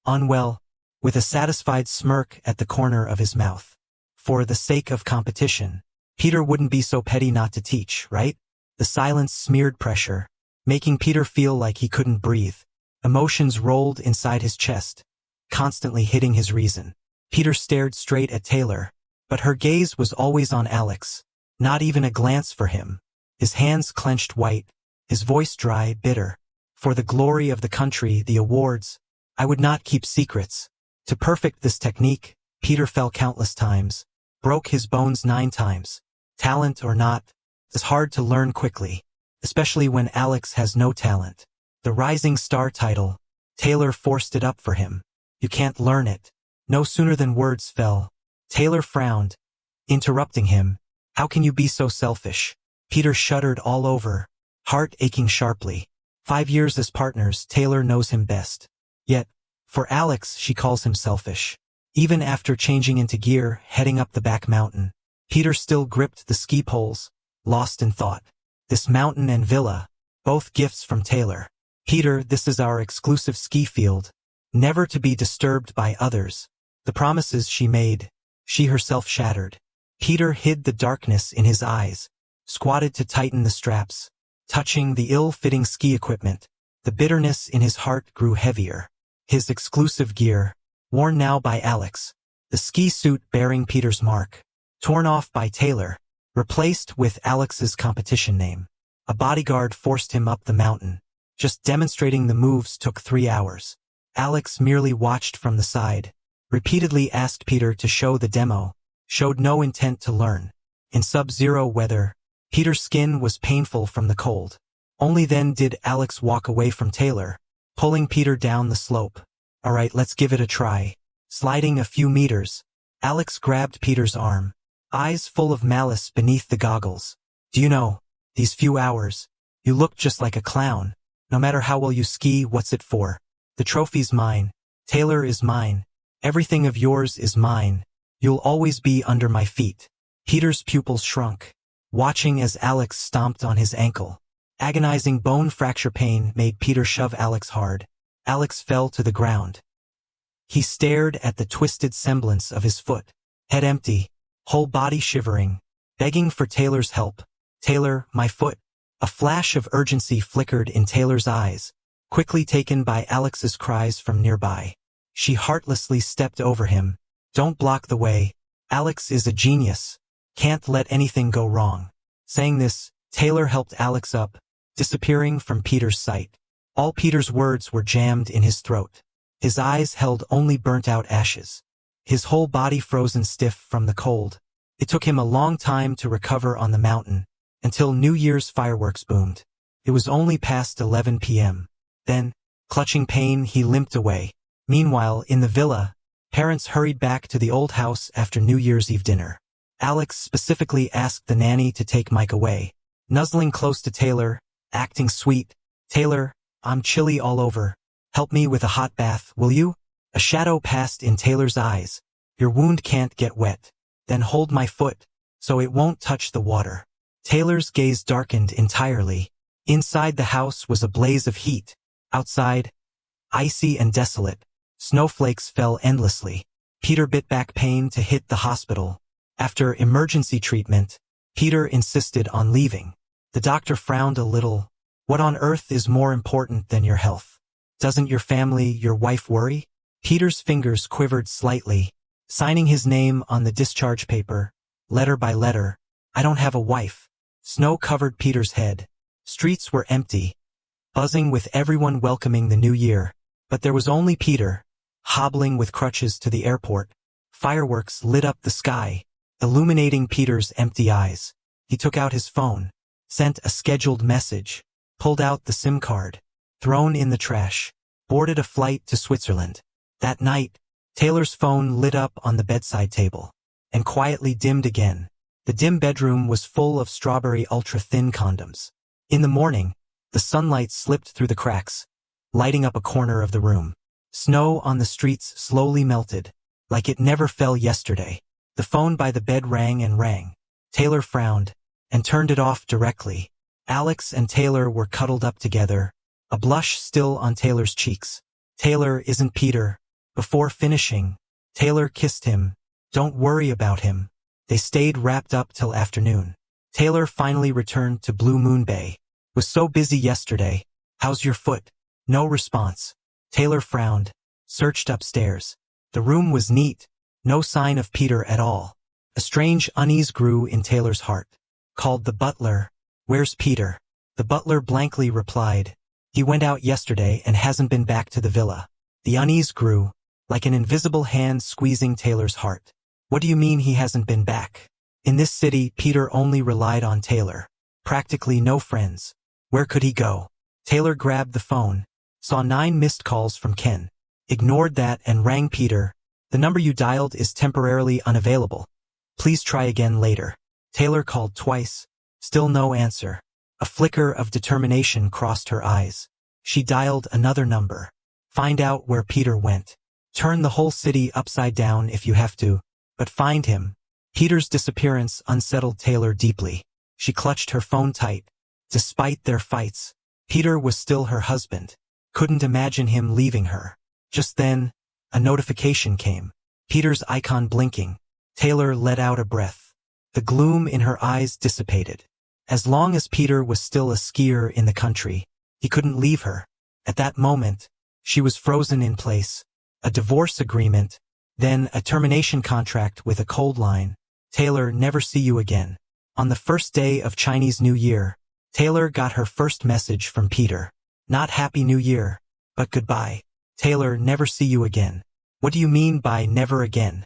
unwell, with a satisfied smirk at the corner of his mouth. For the sake of competition, Peter wouldn't be so petty not to teach, right? The silence smeared pressure, making Peter feel like he couldn't breathe. Emotions rolled inside his chest, constantly hitting his reason. Peter stared straight at Taylor, but her gaze was always on Alex. Not even a glance for him. His hands clenched white, his voice dry, bitter. For the glory of the country, the awards, I would not keep secrets. To perfect this technique, Peter fell countless times, broke his bones 9 times. Talent or not, it's hard to learn quickly, especially when Alex has no talent. The rising star title, Taylor forced it up for him. You can't learn it. No sooner than words fell, Taylor frowned, interrupting him. How can you be so selfish? Peter shuddered all over, heart aching sharply. 5 years as partners, Taylor knows him best. Yet, for Alex, she calls him selfish. Even after changing into gear, heading up the back mountain, Peter still gripped the ski poles, lost in thought. This mountain and villa, both gifts from Taylor. Peter, this is our exclusive ski field, never to be disturbed by others. The promises she made, she herself shattered. Peter hid the darkness in his eyes, squatted to tighten the straps, touching the ill-fitting ski equipment. The bitterness in his heart grew heavier. His exclusive gear, worn now by Alex, the ski suit bearing Peter's mark, torn off by Taylor, replaced with Alex's competition name. A bodyguard forced him up the mountain. Just demonstrating the moves took 3 hours. Alex merely watched from the side, repeatedly asked Peter to show the demo, showed no intent to learn. In sub-zero weather, Peter's skin was painful from the cold. Only then did Alex walk away from Taylor, pulling Peter down the slope. All right, let's give it a try. Sliding a few meters, Alex grabbed Peter's arm, eyes full of malice beneath the goggles. Do you know, these few hours, you look just like a clown. No matter how well you ski, what's it for? The trophy's mine. Taylor is mine. Everything of yours is mine. You'll always be under my feet. Peter's pupils shrunk, watching as Alex stomped on his ankle. Agonizing bone fracture pain made Peter shove Alex hard. Alex fell to the ground. He stared at the twisted semblance of his foot, head empty, whole body shivering, begging for Taylor's help. Taylor, my foot. A flash of urgency flickered in Taylor's eyes, quickly taken by Alex's cries from nearby. She heartlessly stepped over him. Don't block the way. Alex is a genius. Can't let anything go wrong. Saying this, Taylor helped Alex up, disappearing from Peter's sight. All Peter's words were jammed in his throat. His eyes held only burnt-out ashes. His whole body frozen stiff from the cold. It took him a long time to recover on the mountain, until New Year's fireworks boomed. It was only past 11 p.m. Then, Clutching pain, he limped away. Meanwhile, in the villa, parents hurried back to the old house after New Year's Eve dinner. Alex specifically asked the nanny to take Mike away. Nuzzling close to Taylor, acting sweet. "Taylor, I'm chilly all over. Help me with a hot bath, will you?" A shadow passed in Taylor's eyes. "Your wound can't get wet. Then hold my foot, so it won't touch the water." Taylor's gaze darkened entirely. Inside the house was a blaze of heat. Outside, icy and desolate, snowflakes fell endlessly. Peter bit back pain to hit the hospital. After emergency treatment, Peter insisted on leaving. The doctor frowned a little. "What on earth is more important than your health? Doesn't your family, your wife worry?" Peter's fingers quivered slightly, signing his name on the discharge paper, letter by letter. "I don't have a wife." Snow covered Peter's head. Streets were empty, buzzing with everyone welcoming the new year. But there was only Peter, hobbling with crutches to the airport. Fireworks lit up the sky, illuminating Peter's empty eyes. He took out his phone, sent a scheduled message, pulled out the SIM card, thrown in the trash, boarded a flight to Switzerland. That night, Taylor's phone lit up on the bedside table, and quietly dimmed again. The dim bedroom was full of strawberry ultra-thin condoms. In the morning, the sunlight slipped through the cracks, lighting up a corner of the room. Snow on the streets slowly melted, like it never fell yesterday. The phone by the bed rang and rang. Taylor frowned, and turned it off directly. Alex and Taylor were cuddled up together, a blush still on Taylor's cheeks. "Taylor isn't Peter." Before finishing, Taylor kissed him. "Don't worry about him." They stayed wrapped up till afternoon. Taylor finally returned to Blue Moon Bay. "Was so busy yesterday. How's your foot?" No response. Taylor frowned, searched upstairs. The room was neat, no sign of Peter at all. A strange unease grew in Taylor's heart. Called the butler. "Where's Peter?" The butler blankly replied, "He went out yesterday and hasn't been back to the villa." The unease grew, like an invisible hand squeezing Taylor's heart. "What do you mean he hasn't been back?" In this city, Peter only relied on Taylor. Practically no friends. Where could he go? Taylor grabbed the phone, saw 9 missed calls from Ken, ignored that and rang Peter. "The number you dialed is temporarily unavailable. Please try again later." Taylor called twice, still no answer. A flicker of determination crossed her eyes. She dialed another number. "Find out where Peter went. Turn the whole city upside down if you have to, but find him." Peter's disappearance unsettled Taylor deeply. She clutched her phone tight. Despite their fights, Peter was still her husband. Couldn't imagine him leaving her. Just then, a notification came. Peter's icon blinking. Taylor let out a breath. The gloom in her eyes dissipated. As long as Peter was still a skier in the country, he couldn't leave her. At that moment, she was frozen in place. A divorce agreement, then a termination contract with a cold line. "Taylor, never see you again." On the first day of Chinese New Year, Taylor got her first message from Peter. Not Happy New Year, but goodbye. "Taylor, never see you again." What do you mean by never again?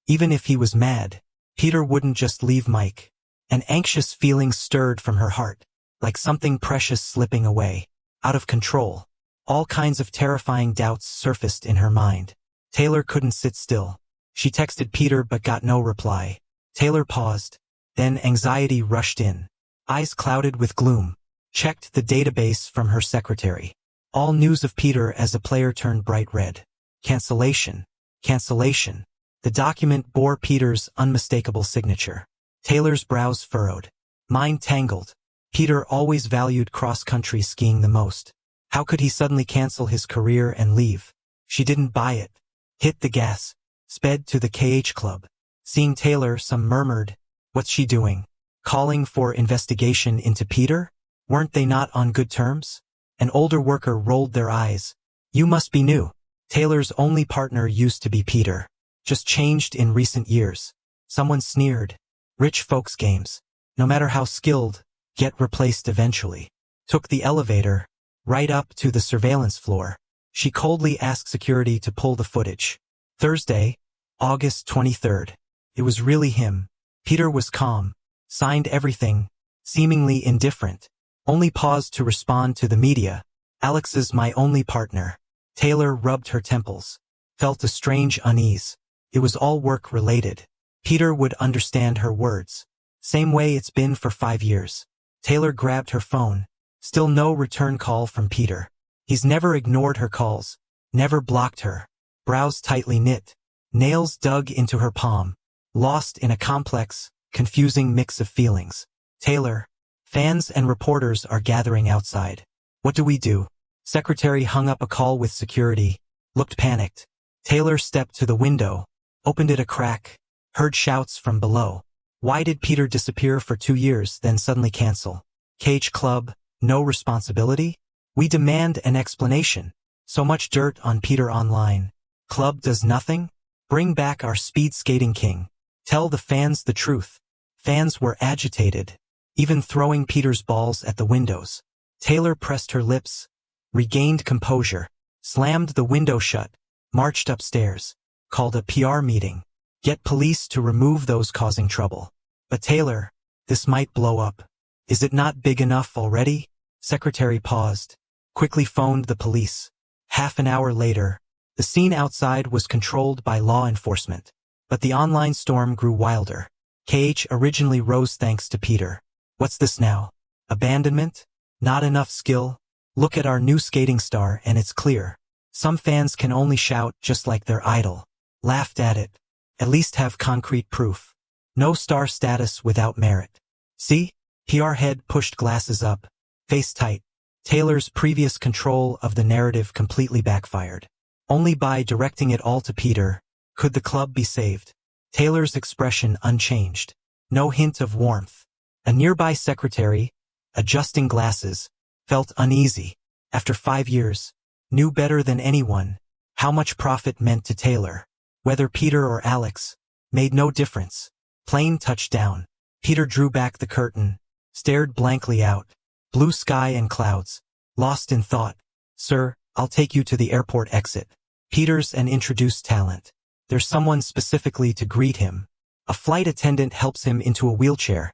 Even if he was mad, Peter wouldn't just leave Mike. An anxious feeling stirred from her heart, like something precious slipping away, out of control. All kinds of terrifying doubts surfaced in her mind. Taylor couldn't sit still. She texted Peter but got no reply. Taylor paused. Then anxiety rushed in. Eyes clouded with gloom. Checked the database from her secretary. All news of Peter as a player turned bright red. Cancellation. Cancellation. The document bore Peter's unmistakable signature. Taylor's brows furrowed. Mind tangled. Peter always valued cross-country skiing the most. How could he suddenly cancel his career and leave? She didn't buy it. Hit the gas. Sped to the KH club. Seeing Taylor, some murmured, "What's she doing? Calling for investigation into Peter? Weren't they not on good terms?" An older worker rolled their eyes. "You must be new. Taylor's only partner used to be Peter. Just changed in recent years." Someone sneered. "Rich folks' games. No matter how skilled, get replaced eventually." Took the elevator, right up to the surveillance floor. She coldly asked security to pull the footage. Thursday, August 23rd. It was really him. Peter was calm, signed everything, seemingly indifferent, only paused to respond to the media. Alex is my only partner. Taylor rubbed her temples, felt a strange unease. It was all work-related. Peter would understand her words. Same way it's been for 5 years. Taylor grabbed her phone. Still no return call from Peter. He's never ignored her calls, never blocked her. Brows tightly knit, nails dug into her palm, lost in a complex, confusing mix of feelings. Taylor, fans and reporters are gathering outside. What do we do? Secretary hung up a call with security, looked panicked. Taylor stepped to the window, opened it a crack, heard shouts from below. Why did Peter disappear for 2 years, then suddenly cancel? Cage Club, no responsibility? We demand an explanation. So much dirt on Peter online. Club does nothing? Bring back our speed skating king. Tell the fans the truth. Fans were agitated, even throwing Peter's balls at the windows. Taylor pressed her lips, regained composure, slammed the window shut, marched upstairs, called a PR meeting. Get police to remove those causing trouble. But Taylor, this might blow up. Is it not big enough already? Secretary paused, quickly phoned the police. Half an hour later, the scene outside was controlled by law enforcement. But the online storm grew wilder. KH originally rose thanks to Peter. What's this now? Abandonment? Not enough skill? Look at our new skating star and it's clear. Some fans can only shout just like their idol. Laughed at it. At least have concrete proof. No star status without merit. See? PR head pushed glasses up, face tight. Taylor's previous control of the narrative completely backfired. Only by directing it all to Peter could the club be saved. Taylor's expression unchanged. No hint of warmth. A nearby secretary, adjusting glasses, felt uneasy. After 5 years, knew better than anyone how much profit meant to Taylor. Whether Peter or Alex, made no difference. Plane touched down. Peter drew back the curtain, stared blankly out. Blue sky and clouds. Lost in thought. Sir, I'll take you to the airport exit. Peter's an introduced talent. There's someone specifically to greet him. A flight attendant helps him into a wheelchair,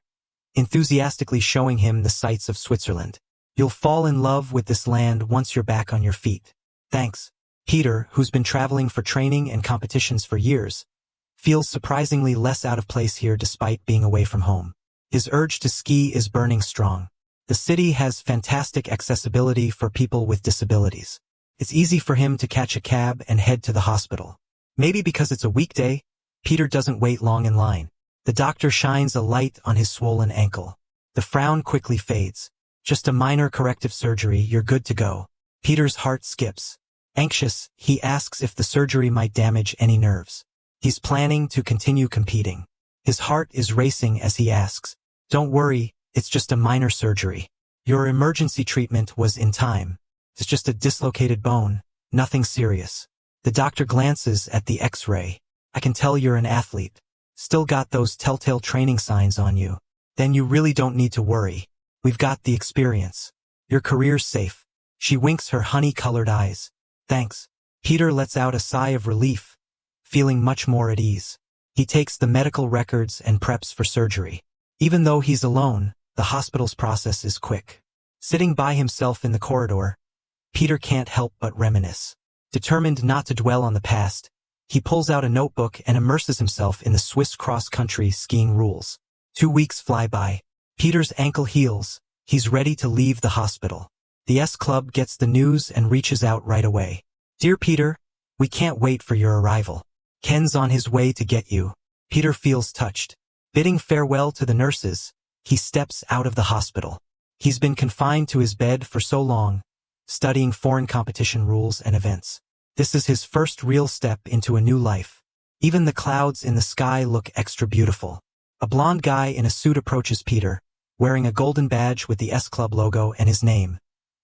enthusiastically showing him the sights of Switzerland. You'll fall in love with this land once you're back on your feet. Thanks. Peter, who's been traveling for training and competitions for years, feels surprisingly less out of place here despite being away from home. His urge to ski is burning strong. The city has fantastic accessibility for people with disabilities. It's easy for him to catch a cab and head to the hospital. Maybe because it's a weekday, Peter doesn't wait long in line. The doctor shines a light on his swollen ankle. The frown quickly fades. Just a minor corrective surgery, you're good to go. Peter's heart skips. Anxious, he asks if the surgery might damage any nerves. He's planning to continue competing. His heart is racing as he asks, "Don't worry, it's just a minor surgery. Your emergency treatment was in time. It's just a dislocated bone, nothing serious." The doctor glances at the X-ray. "I can tell you're an athlete. Still got those telltale training signs on you. Then you really don't need to worry. We've got the experience. Your career's safe." She winks her honey-colored eyes. "Thanks." Peter lets out a sigh of relief, feeling much more at ease. He takes the medical records and preps for surgery. Even though he's alone, the hospital's process is quick. Sitting by himself in the corridor, Peter can't help but reminisce. Determined not to dwell on the past, he pulls out a notebook and immerses himself in the Swiss cross-country skiing rules. 2 weeks fly by. Peter's ankle heals. He's ready to leave the hospital. The S Club gets the news and reaches out right away. "Dear Peter, we can't wait for your arrival. Ken's on his way to get you." Peter feels touched. Bidding farewell to the nurses, he steps out of the hospital. He's been confined to his bed for so long, studying foreign competition rules and events. This is his first real step into a new life. Even the clouds in the sky look extra beautiful. A blonde guy in a suit approaches Peter, wearing a golden badge with the S Club logo and his name,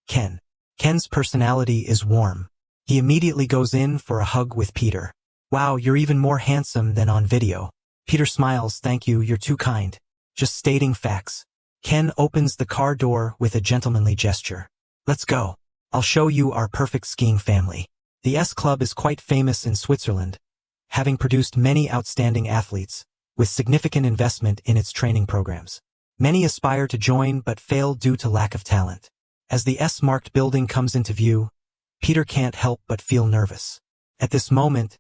Ken. Ken's personality is warm. He immediately goes in for a hug with Peter. "Wow, you're even more handsome than on video." Peter smiles. "Thank you, you're too kind. Just stating facts." Ken opens the car door with a gentlemanly gesture. "Let's go. I'll show you our perfect skiing family." The S Club is quite famous in Switzerland, having produced many outstanding athletes, with significant investment in its training programs. Many aspire to join but fail due to lack of talent. As the S-marked building comes into view, Peter can't help but feel nervous. At this moment,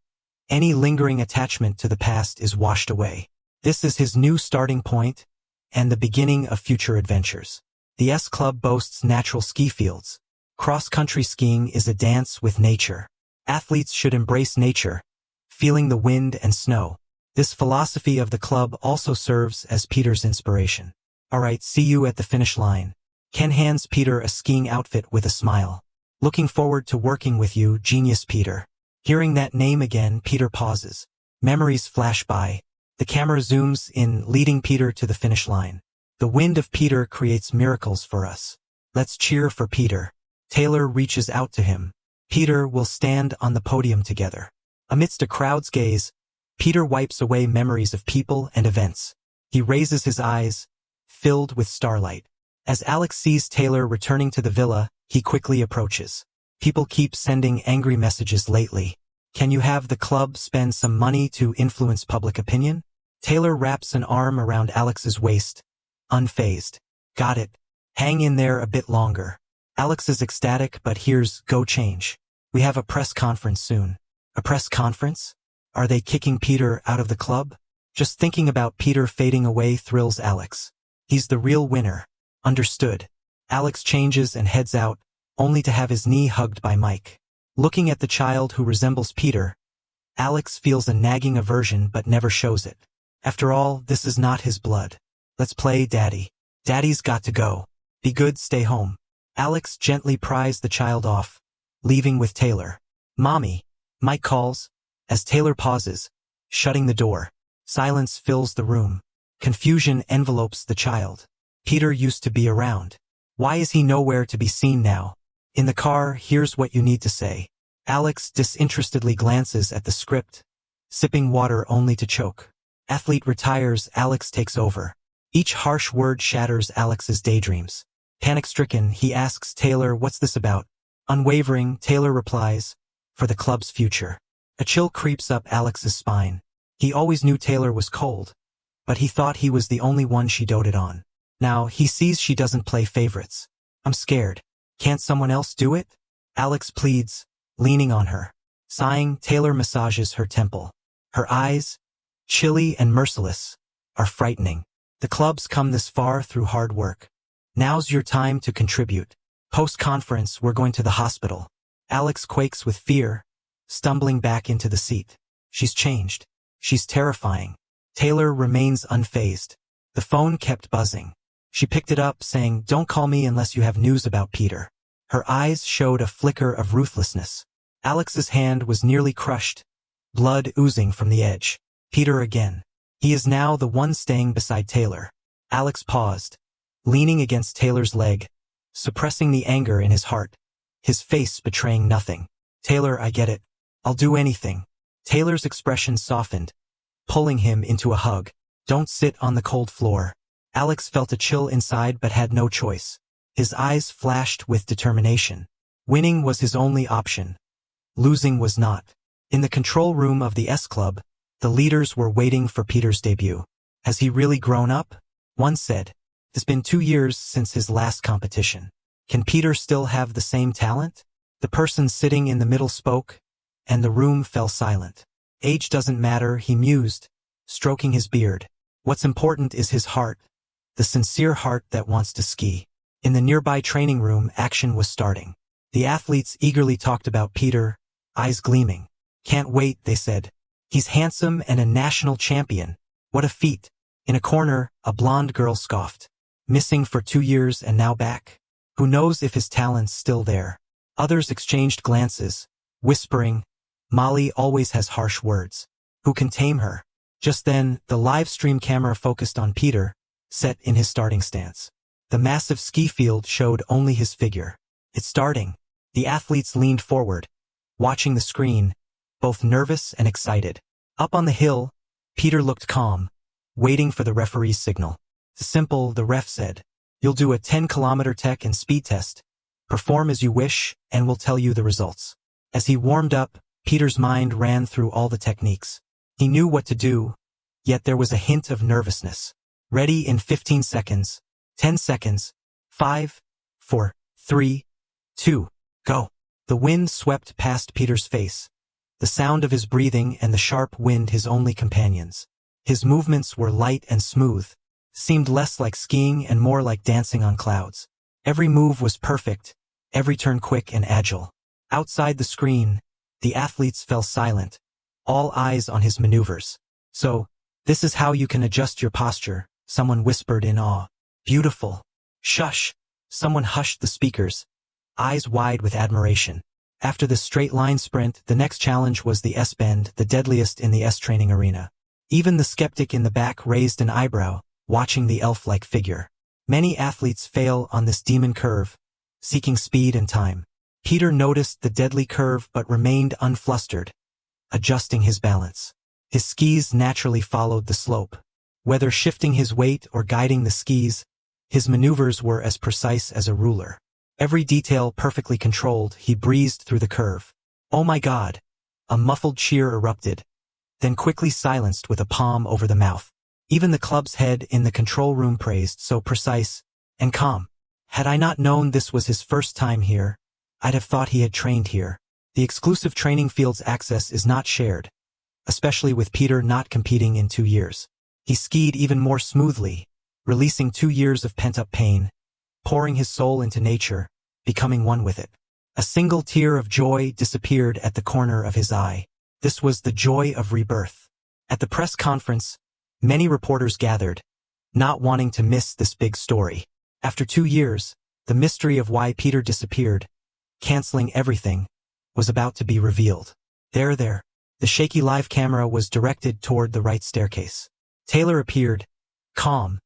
any lingering attachment to the past is washed away. This is his new starting point and the beginning of future adventures. The S Club boasts natural ski fields. Cross-country skiing is a dance with nature. Athletes should embrace nature, feeling the wind and snow. This philosophy of the club also serves as Peter's inspiration. Alright, see you at the finish line. Ken hands Peter a skiing outfit with a smile. Looking forward to working with you, genius Peter. Hearing that name again, Peter pauses. Memories flash by. The camera zooms in, leading Peter to the finish line. The wind of Peter creates miracles for us. Let's cheer for Peter. Taylor reaches out to him. Peter will stand on the podium together. Amidst a crowd's gaze, Peter wipes away memories of people and events. He raises his eyes, filled with starlight. As Alex sees Taylor returning to the villa, he quickly approaches. People keep sending angry messages lately. Can you have the club spend some money to influence public opinion? Taylor wraps an arm around Alex's waist, unfazed. Got it. Hang in there a bit longer. Alex is ecstatic but hears, go change. We have a press conference soon. A press conference? Are they kicking Peter out of the club? Just thinking about Peter fading away thrills Alex. He's the real winner. Understood. Alex changes and heads out, only to have his knee hugged by Mike. Looking at the child who resembles Peter, Alex feels a nagging aversion but never shows it. After all, this is not his blood. Let's play, Daddy. Daddy's got to go. Be good, stay home. Alex gently pries the child off, leaving with Taylor. Mommy, Mike calls, as Taylor pauses, shutting the door. Silence fills the room. Confusion envelopes the child. Peter used to be around. Why is he nowhere to be seen now? In the car, here's what you need to say. Alex disinterestedly glances at the script, sipping water only to choke. Athlete retires, Alex takes over. Each harsh word shatters Alex's daydreams. Panic-stricken, he asks Taylor, what's this about? Unwavering, Taylor replies, for the club's future. A chill creeps up Alex's spine. He always knew Taylor was cold, but he thought he was the only one she doted on. Now, he sees she doesn't play favorites. I'm scared. Can't someone else do it? Alex pleads, leaning on her. Sighing, Taylor massages her temple. Her eyes, chilly and merciless, are frightening. The club's come this far through hard work. Now's your time to contribute. Post-conference, we're going to the hospital. Alex quakes with fear, stumbling back into the seat. She's changed. She's terrifying. Taylor remains unfazed. The phone kept buzzing. She picked it up, saying, don't call me unless you have news about Peter. Her eyes showed a flicker of ruthlessness. Alex's hand was nearly crushed, blood oozing from the edge. Peter again. He is now the one staying beside Taylor. Alex paused, leaning against Taylor's leg, suppressing the anger in his heart, his face betraying nothing. Taylor, I get it. I'll do anything. Taylor's expression softened, pulling him into a hug. Don't sit on the cold floor. Alex felt a chill inside but had no choice. His eyes flashed with determination. Winning was his only option. Losing was not. In the control room of the S Club, the leaders were waiting for Peter's debut. Has he really grown up? One said. It's been 2 years since his last competition. Can Peter still have the same talent? The person sitting in the middle spoke, and the room fell silent. Age doesn't matter, he mused, stroking his beard. What's important is his heart, the sincere heart that wants to ski. In the nearby training room, action was starting. The athletes eagerly talked about Peter, eyes gleaming. Can't wait, they said. He's handsome and a national champion. What a feat. In a corner, a blonde girl scoffed. Missing for 2 years and now back. Who knows if his talent's still there? Others exchanged glances, whispering, Molly always has harsh words. Who can tame her? Just then, the live stream camera focused on Peter, set in his starting stance. The massive ski field showed only his figure. It's starting. The athletes leaned forward, watching the screen, both nervous and excited. Up on the hill, Peter looked calm, waiting for the referee's signal. Simple, the ref said. You'll do a 10-kilometer tech and speed test. Perform as you wish, and we'll tell you the results. As he warmed up, Peter's mind ran through all the techniques. He knew what to do, yet there was a hint of nervousness. Ready in 15 seconds, 10 seconds, 5, 4, 3, 2, go. The wind swept past Peter's face, the sound of his breathing and the sharp wind his only companions. His movements were light and smooth, seemed less like skiing and more like dancing on clouds. Every move was perfect, every turn quick and agile. Outside the screen, the athletes fell silent, all eyes on his maneuvers. So, this is how you can adjust your posture, someone whispered in awe. Beautiful. Shush. Someone hushed the speakers, eyes wide with admiration. After the straight-line sprint, the next challenge was the S-bend, the deadliest in the S-training arena. Even the skeptic in the back raised an eyebrow, watching the elf-like figure. Many athletes fail on this demon curve, seeking speed and time. Peter noticed the deadly curve but remained unflustered, adjusting his balance. His skis naturally followed the slope. Whether shifting his weight or guiding the skis, his maneuvers were as precise as a ruler. Every detail perfectly controlled, he breezed through the curve. Oh my God! A muffled cheer erupted, then quickly silenced with a palm over the mouth. Even the club's head in the control room praised, so precise and calm. Had I not known this was his first time here, I'd have thought he had trained here. The exclusive training field's access is not shared, especially with Peter not competing in 2 years. He skied even more smoothly, releasing 2 years of pent-up pain, pouring his soul into nature, becoming one with it. A single tear of joy disappeared at the corner of his eye. This was the joy of rebirth. At the press conference, many reporters gathered, not wanting to miss this big story. After 2 years, the mystery of why Peter disappeared, canceling everything, was about to be revealed. There. The shaky live camera was directed toward the right staircase. Taylor appeared, calm,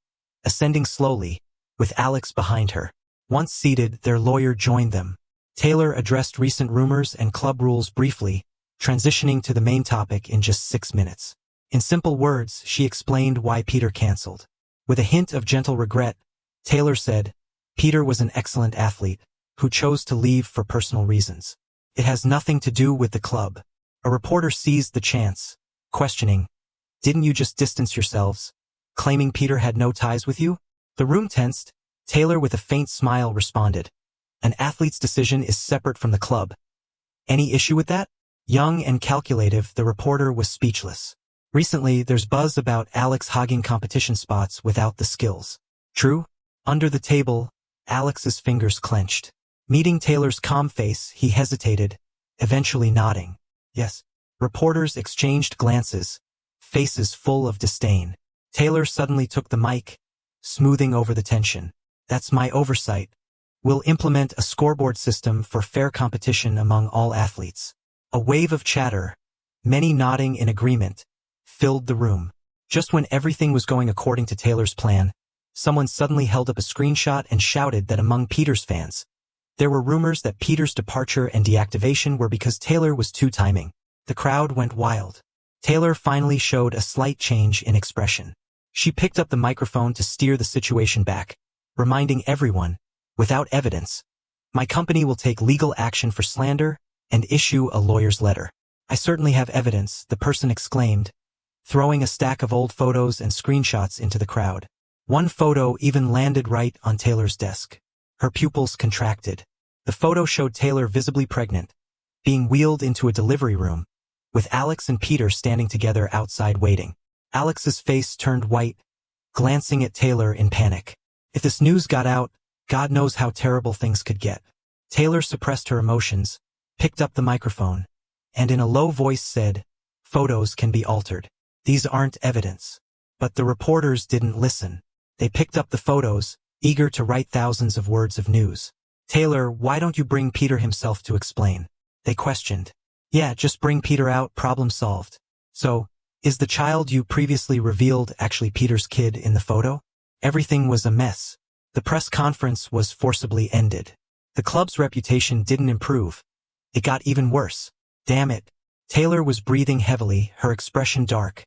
ascending slowly, with Alex behind her. Once seated, their lawyer joined them. Taylor addressed recent rumors and club rules briefly, transitioning to the main topic in just 6 minutes. In simple words, she explained why Peter canceled. With a hint of gentle regret, Taylor said, Peter was an excellent athlete, who chose to leave for personal reasons. It has nothing to do with the club. A reporter seized the chance, questioning, didn't you just distance yourselves, claiming Peter had no ties with you? The room tensed. Taylor with a faint smile responded, an athlete's decision is separate from the club. Any issue with that? Young and calculative, the reporter was speechless. Recently, there's buzz about Alex hogging competition spots without the skills. True? Under the table, Alex's fingers clenched. Meeting Taylor's calm face, he hesitated, eventually nodding. Yes. Reporters exchanged glances, faces full of disdain. Taylor suddenly took the mic, smoothing over the tension. That's my oversight. We'll implement a scoreboard system for fair competition among all athletes. A wave of chatter, many nodding in agreement, filled the room. Just when everything was going according to Taylor's plan, someone suddenly held up a screenshot and shouted that among Peter's fans, there were rumors that Peter's departure and deactivation were because Taylor was too timing. The crowd went wild. Taylor finally showed a slight change in expression. She picked up the microphone to steer the situation back, reminding everyone, without evidence, my company will take legal action for slander and issue a lawyer's letter. I certainly have evidence, the person exclaimed, throwing a stack of old photos and screenshots into the crowd. One photo even landed right on Taylor's desk. Her pupils contracted. The photo showed Taylor visibly pregnant, being wheeled into a delivery room, with Alex and Peter standing together outside waiting. Alex's face turned white, glancing at Taylor in panic. If this news got out, God knows how terrible things could get. Taylor suppressed her emotions, picked up the microphone, and in a low voice said, photos can be altered. These aren't evidence. But the reporters didn't listen. They picked up the photos, eager to write thousands of words of news. Taylor, why don't you bring Peter himself to explain? They questioned. Yeah, just bring Peter out, problem solved. So, is the child you previously revealed actually Peter's kid in the photo? Everything was a mess. The press conference was forcibly ended. The club's reputation didn't improve. It got even worse. Damn it. Taylor was breathing heavily, her expression dark,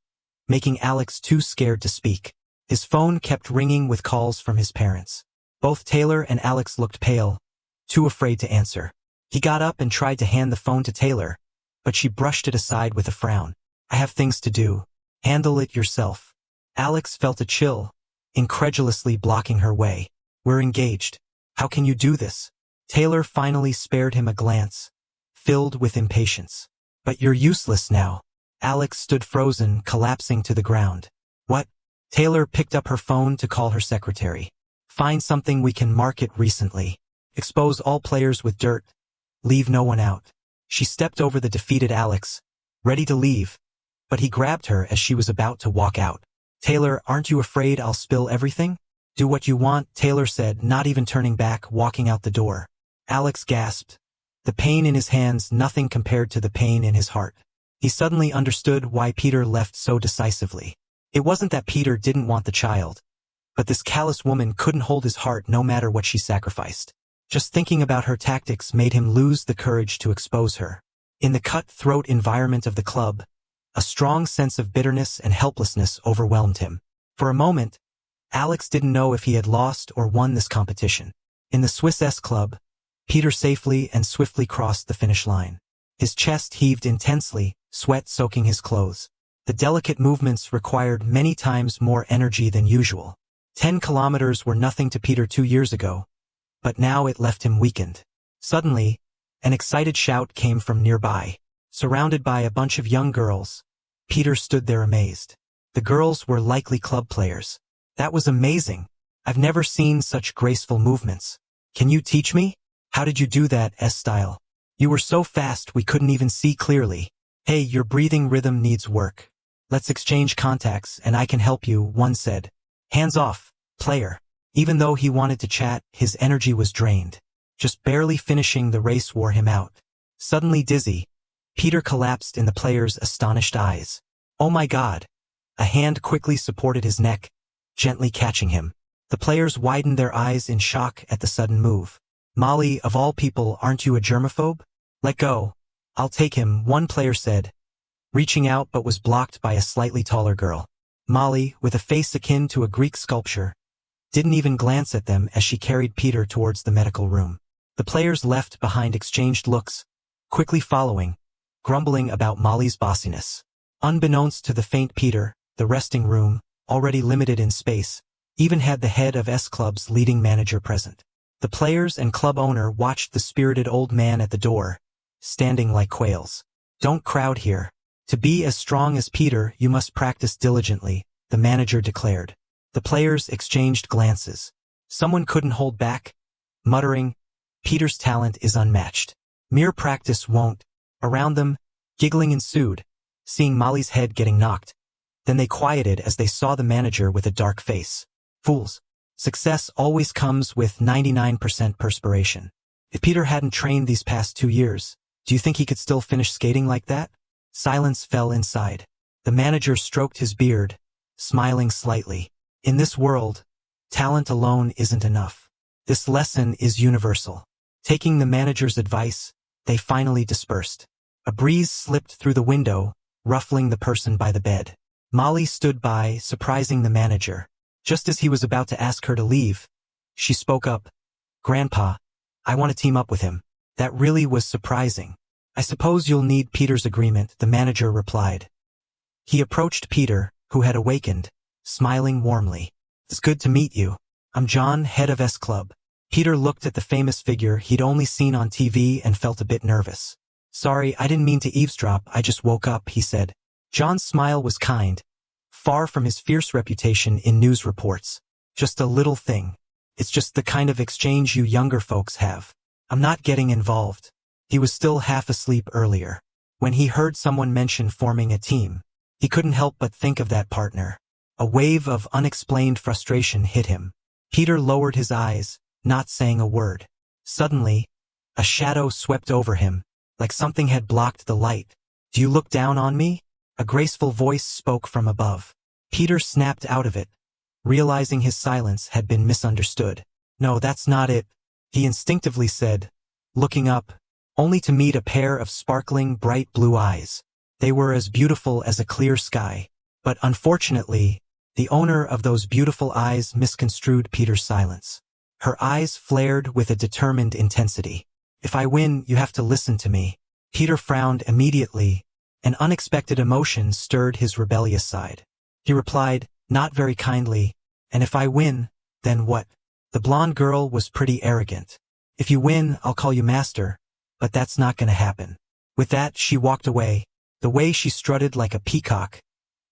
making Alex too scared to speak. His phone kept ringing with calls from his parents. Both Taylor and Alex looked pale, too afraid to answer. He got up and tried to hand the phone to Taylor, but she brushed it aside with a frown. I have things to do. Handle it yourself. Alex felt a chill, incredulously blocking her way. We're engaged. How can you do this? Taylor finally spared him a glance, filled with impatience. But you're useless now. Alex stood frozen, collapsing to the ground. What? Taylor picked up her phone to call her secretary. Find something we can market recently. Expose all players with dirt. Leave no one out. She stepped over the defeated Alex, ready to leave, but he grabbed her as she was about to walk out. Taylor, aren't you afraid I'll spill everything? Do what you want, Taylor said, not even turning back, walking out the door. Alex gasped. The pain in his hands nothing compared to the pain in his heart. He suddenly understood why Peter left so decisively. It wasn't that Peter didn't want the child, but this callous woman couldn't hold his heart no matter what she sacrificed. Just thinking about her tactics made him lose the courage to expose her. In the cutthroat environment of the club, a strong sense of bitterness and helplessness overwhelmed him. For a moment, Alex didn't know if he had lost or won this competition. In the Swiss S Club, Peter safely and swiftly crossed the finish line. His chest heaved intensely, sweat soaking his clothes. The delicate movements required many times more energy than usual. 10 kilometers were nothing to Peter 2 years ago, but now it left him weakened. Suddenly, an excited shout came from nearby. Surrounded by a bunch of young girls, Peter stood there amazed. The girls were likely club players. That was amazing. I've never seen such graceful movements. Can you teach me? How did you do that, S-style? You were so fast we couldn't even see clearly. Hey, your breathing rhythm needs work. Let's exchange contacts and I can help you, one said. Hands off, player. Even though he wanted to chat, his energy was drained. Just barely finishing the race wore him out. Suddenly dizzy, Peter collapsed in the player's astonished eyes. Oh my God! A hand quickly supported his neck, gently catching him. The players widened their eyes in shock at the sudden move. Molly, of all people, aren't you a germaphobe? Let go. I'll take him, one player said, reaching out but was blocked by a slightly taller girl. Molly, with a face akin to a Greek sculpture, didn't even glance at them as she carried Peter towards the medical room. The players left behind exchanged looks, quickly following, grumbling about Molly's bossiness. Unbeknownst to the faint Peter, the resting room, already limited in space, even had the head of S Club's leading manager present. The players and club owner watched the spirited old man at the door, standing like quails. Don't crowd here. To be as strong as Peter, you must practice diligently, the manager declared. The players exchanged glances. Someone couldn't hold back, muttering, Peter's talent is unmatched. Mere practice won't. Around them, giggling ensued, seeing Molly's head getting knocked. Then they quieted as they saw the manager with a dark face. Fools. Success always comes with 99% perspiration. If Peter hadn't trained these past 2 years, do you think he could still finish skating like that? Silence fell inside. The manager stroked his beard, smiling slightly. In this world, talent alone isn't enough. This lesson is universal. Taking the manager's advice, they finally dispersed. A breeze slipped through the window, ruffling the person by the bed. Molly stood by, surprising the manager. Just as he was about to ask her to leave, she spoke up. Grandpa, I want to team up with him. That really was surprising. I suppose you'll need Peter's agreement, the manager replied. He approached Peter, who had awakened, smiling warmly. It's good to meet you. I'm John, head of S Club. Peter looked at the famous figure he'd only seen on TV and felt a bit nervous. Sorry, I didn't mean to eavesdrop, I just woke up, he said. John's smile was kind, far from his fierce reputation in news reports. Just a little thing. It's just the kind of exchange you younger folks have. I'm not getting involved. He was still half asleep earlier. When he heard someone mention forming a team, he couldn't help but think of that partner. A wave of unexplained frustration hit him. Peter lowered his eyes, not saying a word. Suddenly, a shadow swept over him, like something had blocked the light. Do you look down on me? A graceful voice spoke from above. Peter snapped out of it, realizing his silence had been misunderstood. No, that's not it, he instinctively said, looking up, only to meet a pair of sparkling, bright blue eyes. They were as beautiful as a clear sky. But unfortunately, the owner of those beautiful eyes misconstrued Peter's silence. Her eyes flared with a determined intensity. If I win, you have to listen to me. Peter frowned immediately. An unexpected emotion stirred his rebellious side. He replied, not very kindly, and if I win, then what? The blonde girl was pretty arrogant. If you win, I'll call you master, but that's not gonna happen. With that, she walked away, the way she strutted like a peacock.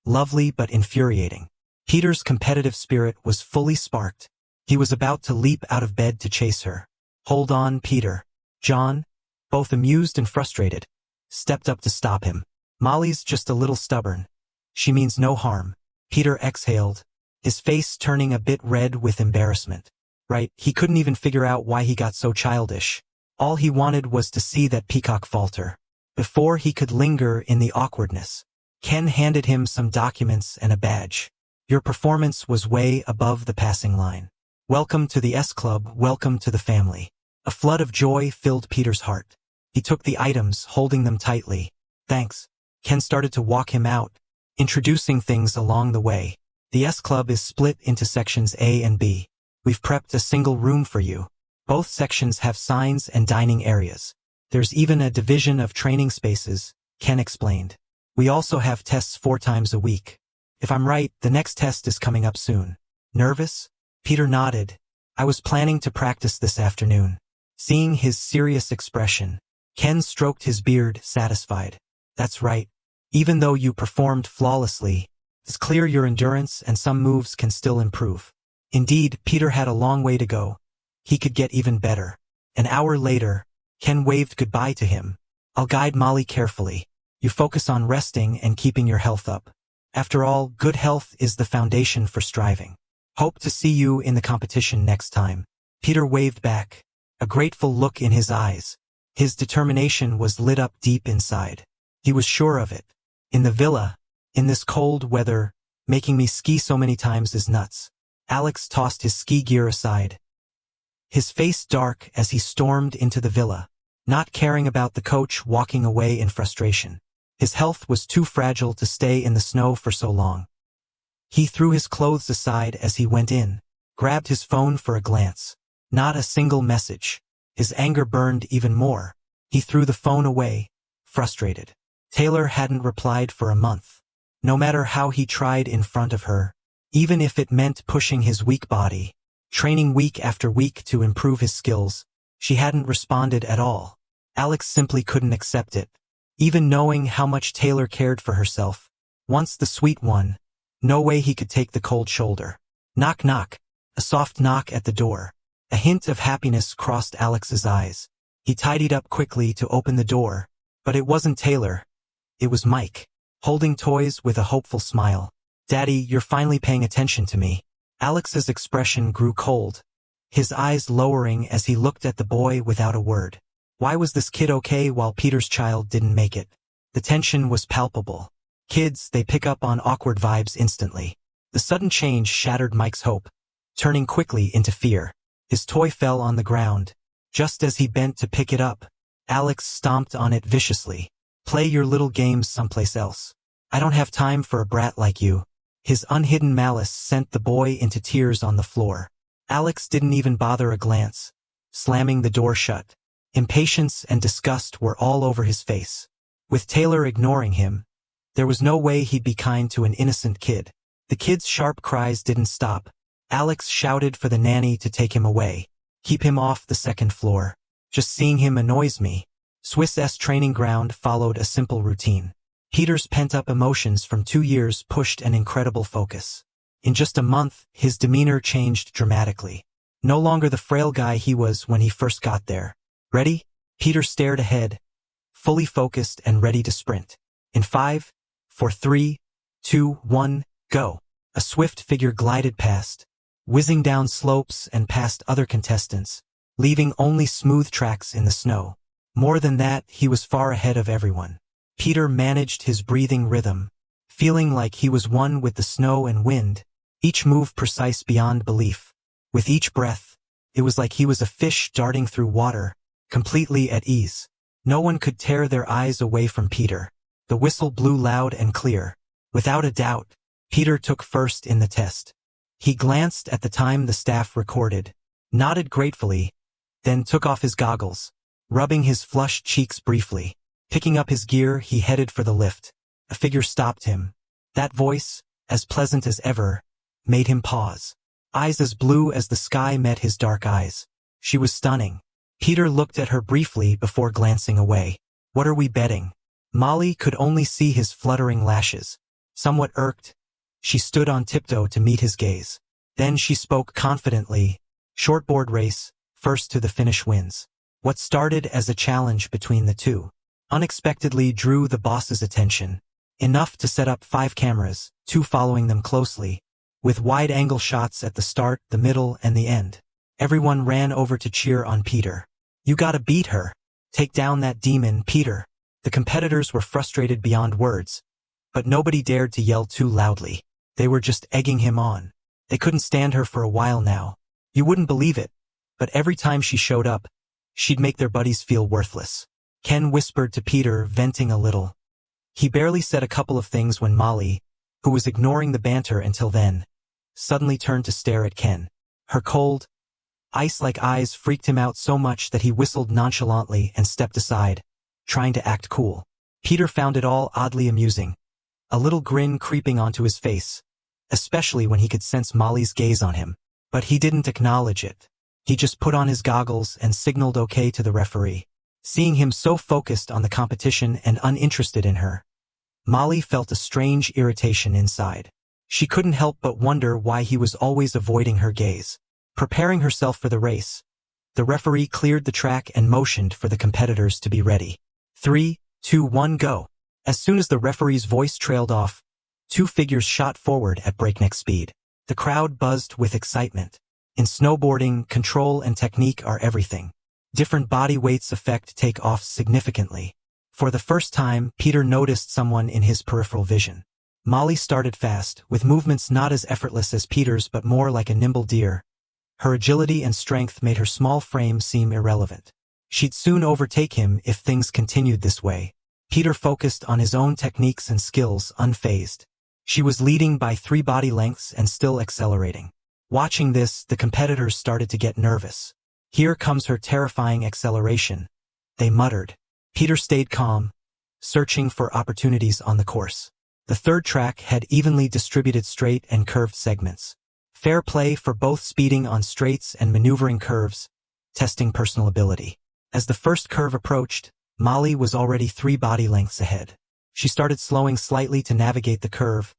Lovely but infuriating. Peter's competitive spirit was fully sparked. He was about to leap out of bed to chase her. Hold on, Peter. John, both amused and frustrated, stepped up to stop him. Molly's just a little stubborn. She means no harm. Peter exhaled, his face turning a bit red with embarrassment. Right, he couldn't even figure out why he got so childish. All he wanted was to see that peacock falter. Before he could linger in the awkwardness, Ken handed him some documents and a badge. Your performance was way above the passing line. Welcome to the S Club, welcome to the family. A flood of joy filled Peter's heart. He took the items, holding them tightly. Thanks. Ken started to walk him out, introducing things along the way. The S Club is split into sections A and B. We've prepped a single room for you. Both sections have signs and dining areas. There's even a division of training spaces, Ken explained. We also have tests 4 times a week. If I'm right, the next test is coming up soon. Nervous? Peter nodded. I was planning to practice this afternoon. Seeing his serious expression, Ken stroked his beard, satisfied. That's right. Even though you performed flawlessly, it's clear your endurance and some moves can still improve. Indeed, Peter had a long way to go. He could get even better. An hour later, Ken waved goodbye to him. I'll guide Molly carefully. You focus on resting and keeping your health up. After all, good health is the foundation for striving. Hope to see you in the competition next time. Peter waved back, a grateful look in his eyes. His determination was lit up deep inside. He was sure of it. In the villa, in this cold weather, making me ski so many times is nuts. Alex tossed his ski gear aside, his face dark as he stormed into the villa, not caring about the coach walking away in frustration. His health was too fragile to stay in the snow for so long. He threw his clothes aside as he went in, grabbed his phone for a glance. Not a single message. His anger burned even more. He threw the phone away, frustrated. Taylor hadn't replied for a month. No matter how he tried in front of her, even if it meant pushing his weak body, training week after week to improve his skills, she hadn't responded at all. Alex simply couldn't accept it. Even knowing how much Taylor cared for herself, once the sweet one, no way he could take the cold shoulder. Knock knock. A soft knock at the door. A hint of happiness crossed Alex's eyes. He tidied up quickly to open the door, but it wasn't Taylor. It was Mike, holding toys with a hopeful smile. Daddy, you're finally paying attention to me. Alex's expression grew cold, his eyes lowering as he looked at the boy without a word. Why was this kid okay while Peter's child didn't make it? The tension was palpable. Kids, they pick up on awkward vibes instantly. The sudden change shattered Mike's hope, turning quickly into fear. His toy fell on the ground. Just as he bent to pick it up, Alex stomped on it viciously. Play your little games someplace else. I don't have time for a brat like you. His unhidden malice sent the boy into tears on the floor. Alex didn't even bother a glance, slamming the door shut. Impatience and disgust were all over his face. With Taylor ignoring him, there was no way he'd be kind to an innocent kid. The kid's sharp cries didn't stop. Alex shouted for the nanny to take him away. Keep him off the second floor. Just seeing him annoys me. Swiss's training ground followed a simple routine. Peter's pent-up emotions from 2 years pushed an incredible focus. In just a month, his demeanor changed dramatically. No longer the frail guy he was when he first got there. Ready? Peter stared ahead, fully focused and ready to sprint. In 5, 4, 3, 2, 1, go. A swift figure glided past, whizzing down slopes and past other contestants, leaving only smooth tracks in the snow. More than that, he was far ahead of everyone. Peter managed his breathing rhythm, feeling like he was one with the snow and wind, each move precise beyond belief. With each breath, it was like he was a fish darting through water, completely at ease. No one could tear their eyes away from Peter. The whistle blew loud and clear. Without a doubt, Peter took first in the test. He glanced at the time the staff recorded, nodded gratefully, then took off his goggles, rubbing his flushed cheeks briefly. Picking up his gear, he headed for the lift. A figure stopped him. That voice, as pleasant as ever, made him pause. Eyes as blue as the sky met his dark eyes. She was stunning. Peter looked at her briefly before glancing away. What are we betting? Molly could only see his fluttering lashes. Somewhat irked, she stood on tiptoe to meet his gaze. Then she spoke confidently. Shortboard race, first to the finish wins. What started as a challenge between the two unexpectedly drew the boss's attention. Enough to set up 5 cameras, 2 following them closely, with wide-angle shots at the start, the middle, and the end. Everyone ran over to cheer on Peter. You gotta beat her. Take down that demon, Peter. The competitors were frustrated beyond words, but nobody dared to yell too loudly. They were just egging him on. They couldn't stand her for a while now. You wouldn't believe it, but every time she showed up, she'd make their buddies feel worthless. Ken whispered to Peter, venting a little. He barely said a couple of things when Molly, who was ignoring the banter until then, suddenly turned to stare at Ken. Her cold, ice-like eyes freaked him out so much that he whistled nonchalantly and stepped aside, trying to act cool. Peter found it all oddly amusing, a little grin creeping onto his face, especially when he could sense Molly's gaze on him. But he didn't acknowledge it. He just put on his goggles and signaled okay to the referee. Seeing him so focused on the competition and uninterested in her, Molly felt a strange irritation inside. She couldn't help but wonder why he was always avoiding her gaze. Preparing herself for the race, the referee cleared the track and motioned for the competitors to be ready. 3, 2, 1, go. As soon as the referee's voice trailed off, 2 figures shot forward at breakneck speed. The crowd buzzed with excitement. In snowboarding, control and technique are everything. Different body weights affect takeoffs significantly. For the first time, Peter noticed someone in his peripheral vision. Molly started fast, with movements not as effortless as Peter's but more like a nimble deer. Her agility and strength made her small frame seem irrelevant. She'd soon overtake him if things continued this way. Peter focused on his own techniques and skills, unfazed. She was leading by 3 body lengths and still accelerating. Watching this, the competitors started to get nervous. Here comes her terrifying acceleration, they muttered. Peter stayed calm, searching for opportunities on the course. The third track had evenly distributed straight and curved segments. Fair play for both speeding on straights and maneuvering curves, testing personal ability. As the first curve approached, Molly was already 3 body lengths ahead. She started slowing slightly to navigate the curve,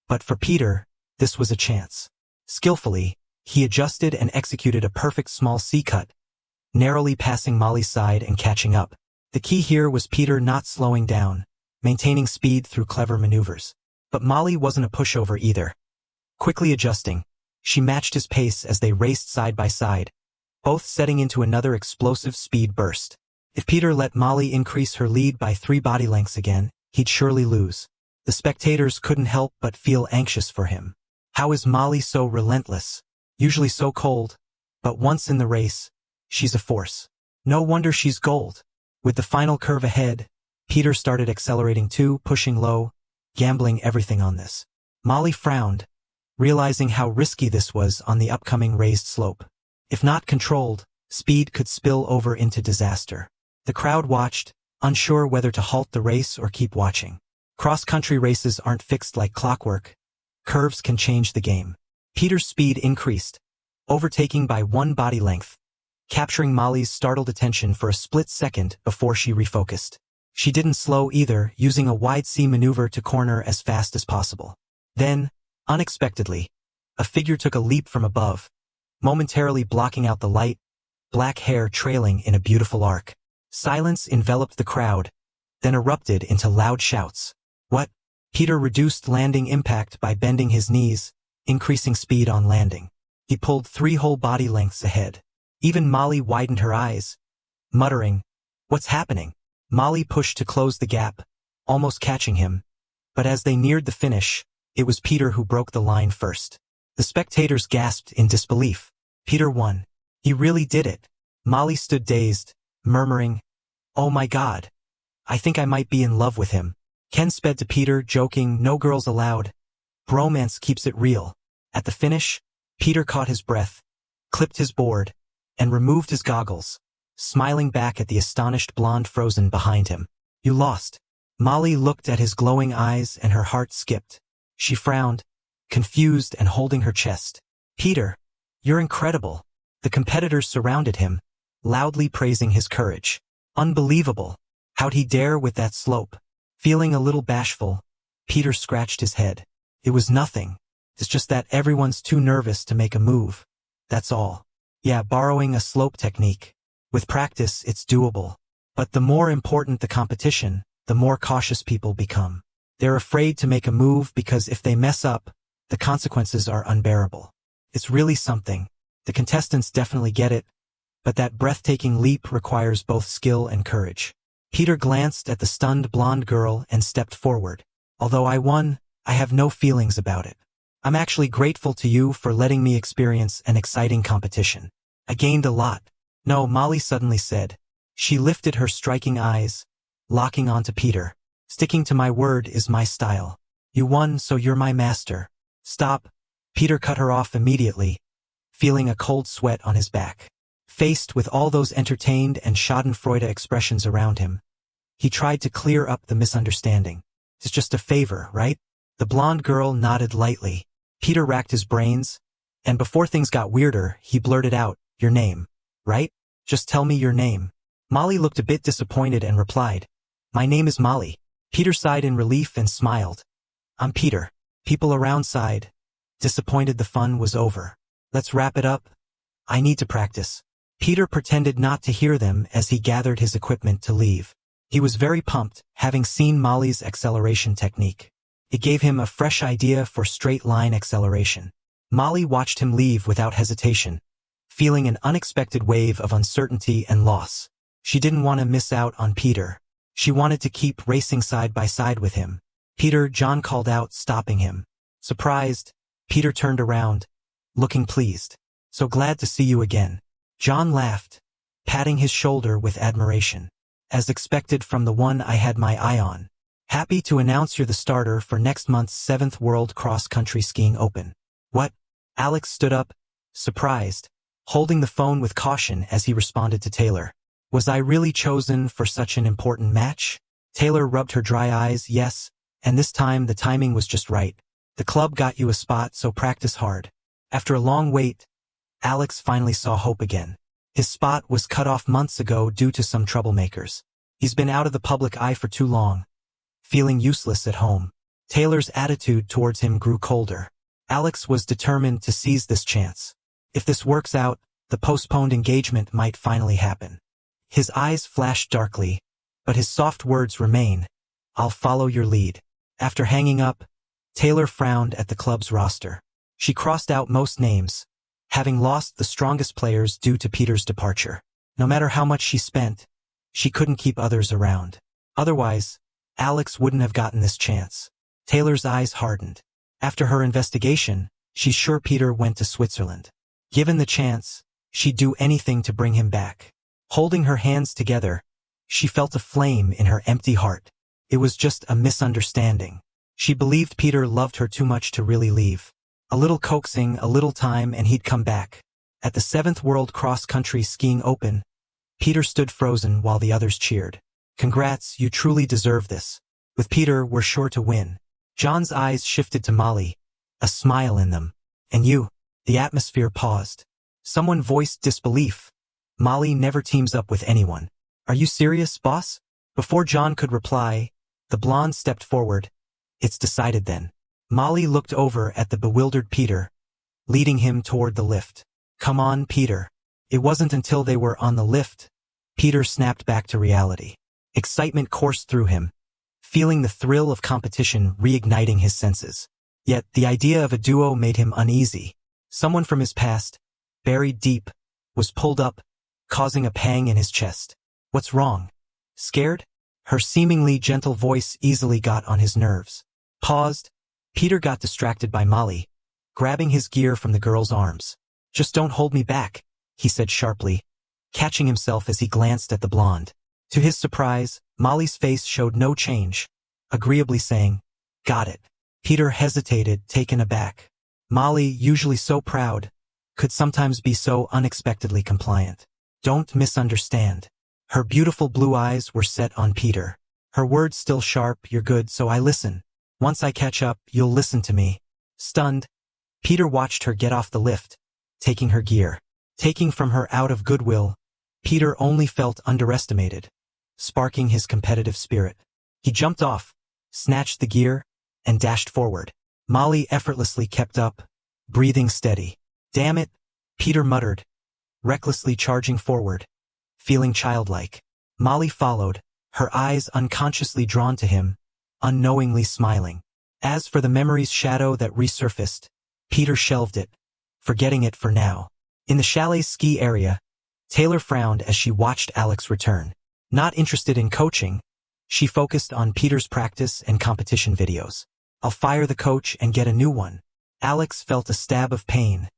but for Peter, this was a chance. Skillfully, he adjusted and executed a perfect small C-cut, narrowly passing Molly's side and catching up. The key here was Peter not slowing down, maintaining speed through clever maneuvers. But Molly wasn't a pushover either. Quickly adjusting, she matched his pace as they raced side by side, both setting into another explosive speed burst. If Peter let Molly increase her lead by 3 body lengths again, he'd surely lose. The spectators couldn't help but feel anxious for him. How is Molly so relentless? Usually so cold, but once in the race, she's a force. No wonder she's gold. With the final curve ahead, Peter started accelerating too, pushing low, gambling everything on this. Molly frowned, realizing how risky this was on the upcoming raised slope. If not controlled, speed could spill over into disaster. The crowd watched, unsure whether to halt the race or keep watching. Cross-country races aren't fixed like clockwork. Curves can change the game. Peter's speed increased, overtaking by 1 body length, capturing Molly's startled attention for a split second before she refocused. She didn't slow either, using a wide C maneuver to corner as fast as possible. Then, unexpectedly, a figure took a leap from above, momentarily blocking out the light, black hair trailing in a beautiful arc. Silence enveloped the crowd, then erupted into loud shouts. What? Peter reduced landing impact by bending his knees, increasing speed on landing. He pulled 3 whole body lengths ahead. Even Molly widened her eyes, muttering, "What's happening?" Molly pushed to close the gap, almost catching him. But as they neared the finish, it was Peter who broke the line first. The spectators gasped in disbelief. Peter won. He really did it. Molly stood dazed, murmuring, "Oh my God. I think I might be in love with him." Ken sped to Peter, joking, "No girls allowed. Bromance keeps it real." At the finish, Peter caught his breath, clipped his board, and removed his goggles, smiling back at the astonished blonde frozen behind him. "You lost." Molly looked at his glowing eyes and her heart skipped. She frowned, confused and holding her chest. "Peter, you're incredible." The competitors surrounded him, loudly praising his courage. Unbelievable. How'd he dare with that slope? Feeling a little bashful, Peter scratched his head. It was nothing. It's just that everyone's too nervous to make a move. That's all. Yeah, borrowing a slope technique. With practice, it's doable. But the more important the competition, the more cautious people become. They're afraid to make a move because if they mess up, the consequences are unbearable. It's really something. The contestants definitely get it, but that breathtaking leap requires both skill and courage. Peter glanced at the stunned blonde girl and stepped forward. Although I won, I have no feelings about it. I'm actually grateful to you for letting me experience an exciting competition. I gained a lot. No, Molly suddenly said. She lifted her striking eyes, locking onto Peter. Sticking to my word is my style. You won, so you're my master. Stop. Peter cut her off immediately, feeling a cold sweat on his back. Faced with all those entertained and schadenfreude expressions around him, he tried to clear up the misunderstanding. It's just a favor, right? The blonde girl nodded lightly. Peter racked his brains, and before things got weirder, he blurted out, your name, right? Just tell me your name. Molly looked a bit disappointed and replied, my name is Molly. Peter sighed in relief and smiled. I'm Peter. People around sighed. Disappointed the fun was over. Let's wrap it up. I need to practice. Peter pretended not to hear them as he gathered his equipment to leave. He was very pumped, having seen Molly's acceleration technique. It gave him a fresh idea for straight-line acceleration. Molly watched him leave without hesitation, feeling an unexpected wave of uncertainty and loss. She didn't want to miss out on Peter. She wanted to keep racing side by side with him. Peter, John called out, stopping him. Surprised, Peter turned around, looking pleased. So glad to see you again. John laughed, patting his shoulder with admiration. As expected from the one I had my eye on. Happy to announce you're the starter for next month's 7th World Cross Country Skiing Open. What? Alex stood up, surprised, holding the phone with caution as he responded to Taylor. Was I really chosen for such an important match? Taylor rubbed her dry eyes. Yes, and this time the timing was just right. The club got you a spot, so practice hard. After a long wait, Alex finally saw hope again. His spot was cut off months ago due to some troublemakers. He's been out of the public eye for too long, feeling useless at home. Taylor's attitude towards him grew colder. Alex was determined to seize this chance. If this works out, the postponed engagement might finally happen. His eyes flashed darkly, but his soft words remain. I'll follow your lead. After hanging up, Taylor frowned at the club's roster. She crossed out most names, having lost the strongest players due to Peter's departure. No matter how much she spent, she couldn't keep others around. Otherwise, Alex wouldn't have gotten this chance. Taylor's eyes hardened. After her investigation, she's sure Peter went to Switzerland. Given the chance, she'd do anything to bring him back. Holding her hands together, she felt a flame in her empty heart. It was just a misunderstanding. She believed Peter loved her too much to really leave. A little coaxing, a little time, and he'd come back. At the 7th World Cross Country Skiing Open, Peter stood frozen while the others cheered. Congrats, you truly deserve this. With Peter, we're sure to win. John's eyes shifted to Molly, a smile in them. And you? The atmosphere paused. Someone voiced disbelief. Molly never teams up with anyone. Are you serious, boss? Before John could reply, the blonde stepped forward. It's decided then. Molly looked over at the bewildered Peter, leading him toward the lift. Come on, Peter. It wasn't until they were on the lift, Peter snapped back to reality. Excitement coursed through him, feeling the thrill of competition reigniting his senses. Yet the idea of a duo made him uneasy. Someone from his past, buried deep, was pulled up, causing a pang in his chest. What's wrong? Scared? Her seemingly gentle voice easily got on his nerves. Paused, Peter got distracted by Molly, grabbing his gear from the girl's arms. Just don't hold me back, he said sharply, catching himself as he glanced at the blonde. To his surprise, Molly's face showed no change, agreeably saying, got it. Peter hesitated, taken aback. Molly, usually so proud, could sometimes be so unexpectedly compliant. Don't misunderstand. Her beautiful blue eyes were set on Peter. Her words still sharp, you're good, so I listen. Once I catch up, you'll listen to me. Stunned, Peter watched her get off the lift, taking her gear. Taking from her out of goodwill, Peter only felt underestimated, sparking his competitive spirit. He jumped off, snatched the gear, and dashed forward. Molly effortlessly kept up, breathing steady. "Damn it," Peter muttered, recklessly charging forward, feeling childlike. Molly followed, her eyes unconsciously drawn to him, unknowingly smiling. As for the memory's shadow that resurfaced, Peter shelved it, forgetting it for now. In the chalet's ski area, Taylor frowned as she watched Alex return. Not interested in coaching, she focused on Peter's practice and competition videos. "I'll fire the coach and get a new one." Alex felt a stab of pain,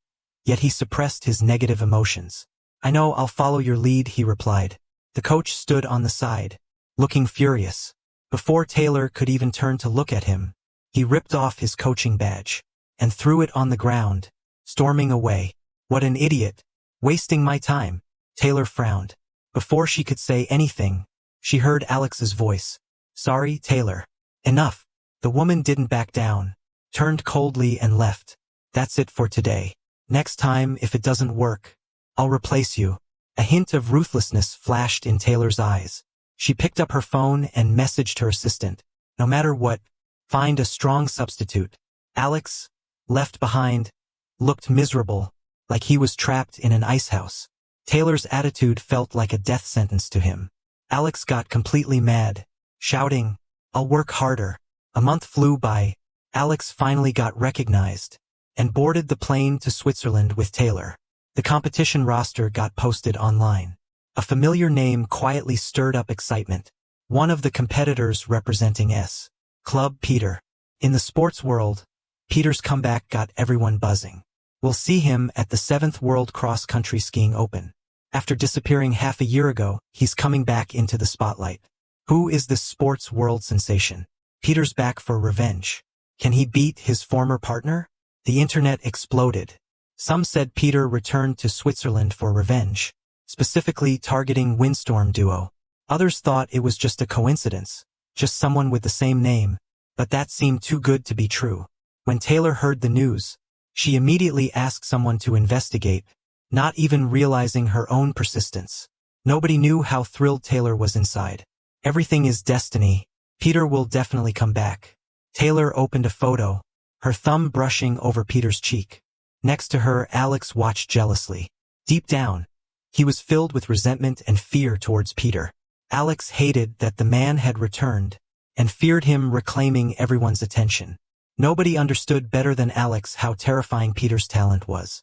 yet he suppressed his negative emotions. "I know, I'll follow your lead," he replied. The coach stood on the side, looking furious. Before Taylor could even turn to look at him, he ripped off his coaching badge and threw it on the ground, storming away. "What an idiot, wasting my time." Taylor frowned. Before she could say anything, she heard Alex's voice. "Sorry, Taylor. Enough." The woman didn't back down, turned coldly and left. "That's it for today. Next time, if it doesn't work, I'll replace you." A hint of ruthlessness flashed in Taylor's eyes. She picked up her phone and messaged her assistant. "No matter what, find a strong substitute." Alex, left behind, looked miserable, like he was trapped in an ice house. Taylor's attitude felt like a death sentence to him. Alex got completely mad, shouting, "I'll work harder." A month flew by. Alex finally got recognized and boarded the plane to Switzerland with Taylor. The competition roster got posted online. A familiar name quietly stirred up excitement. One of the competitors representing S. Club Peter. In the sports world, Peter's comeback got everyone buzzing. We'll see him at the 7th World Cross Country Skiing Open. After disappearing half a year ago, he's coming back into the spotlight. Who is this sports world sensation? Peter's back for revenge. Can he beat his former partner? The internet exploded. Some said Peter returned to Switzerland for revenge, specifically targeting Windstorm duo. Others thought it was just a coincidence, just someone with the same name, but that seemed too good to be true. When Taylor heard the news, she immediately asked someone to investigate, not even realizing her own persistence. Nobody knew how thrilled Taylor was inside. Everything is destiny. Peter will definitely come back. Taylor opened a photo, her thumb brushing over Peter's cheek. Next to her, Alex watched jealously. Deep down, he was filled with resentment and fear towards Peter. Alex hated that the man had returned, and feared him reclaiming everyone's attention. Nobody understood better than Alex how terrifying Peter's talent was.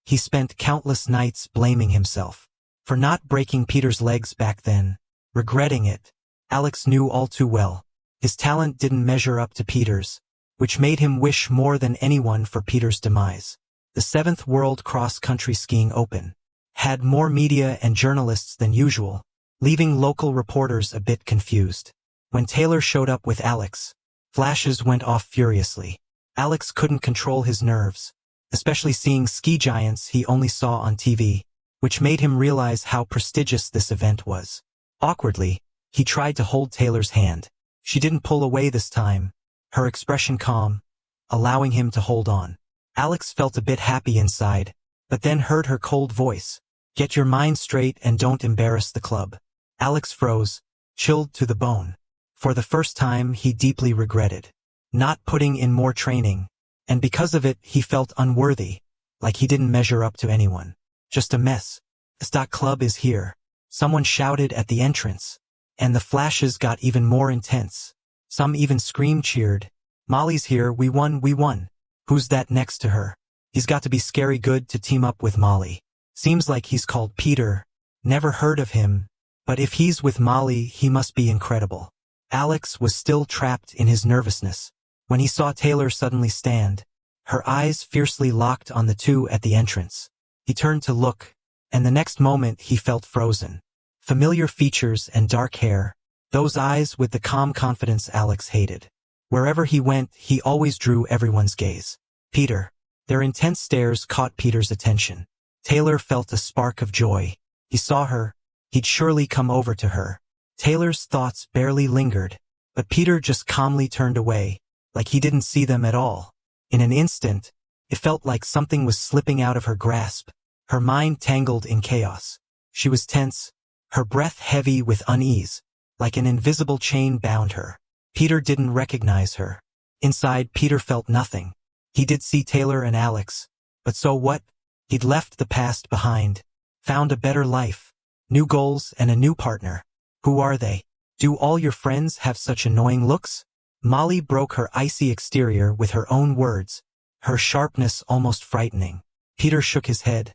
He spent countless nights blaming himself for not breaking Peter's legs back then, regretting it. Alex knew all too well. His talent didn't measure up to Peter's, which made him wish more than anyone for Peter's demise. The 7th World Cross Country Skiing Open had more media and journalists than usual, leaving local reporters a bit confused. When Taylor showed up with Alex, flashes went off furiously. Alex couldn't control his nerves, especially seeing ski giants he only saw on TV, which made him realize how prestigious this event was. Awkwardly, he tried to hold Taylor's hand. She didn't pull away this time, her expression calm, allowing him to hold on. Alex felt a bit happy inside, but then heard her cold voice. "Get your mind straight and don't embarrass the club." Alex froze, chilled to the bone. For the first time, he deeply regretted not putting in more training, and because of it, he felt unworthy, like he didn't measure up to anyone. Just a mess. "This club is here," someone shouted at the entrance, and the flashes got even more intense. Some even cheered. "Molly's here, we won, we won." "Who's that next to her? He's got to be scary good to team up with Molly. Seems like he's called Peter. Never heard of him, but if he's with Molly, he must be incredible." Alex was still trapped in his nervousness when he saw Taylor suddenly stand, her eyes fiercely locked on the two at the entrance. He turned to look, and the next moment he felt frozen. Familiar features and dark hair, those eyes with the calm confidence Alex hated. Wherever he went, he always drew everyone's gaze. Peter. Their intense stares caught Peter's attention. Taylor felt a spark of joy. He saw her. He'd surely come over to her. Taylor's thoughts barely lingered, but Peter just calmly turned away, like he didn't see them at all. In an instant, it felt like something was slipping out of her grasp, her mind tangled in chaos. She was tense, her breath heavy with unease, like an invisible chain bound her. Peter didn't recognize her. Inside, Peter felt nothing. He did see Taylor and Alex, but so what? He'd left the past behind, found a better life, new goals and a new partner. Who are they? Do all your friends have such annoying looks? Molly broke her icy exterior with her own words, her sharpness almost frightening. Peter shook his head,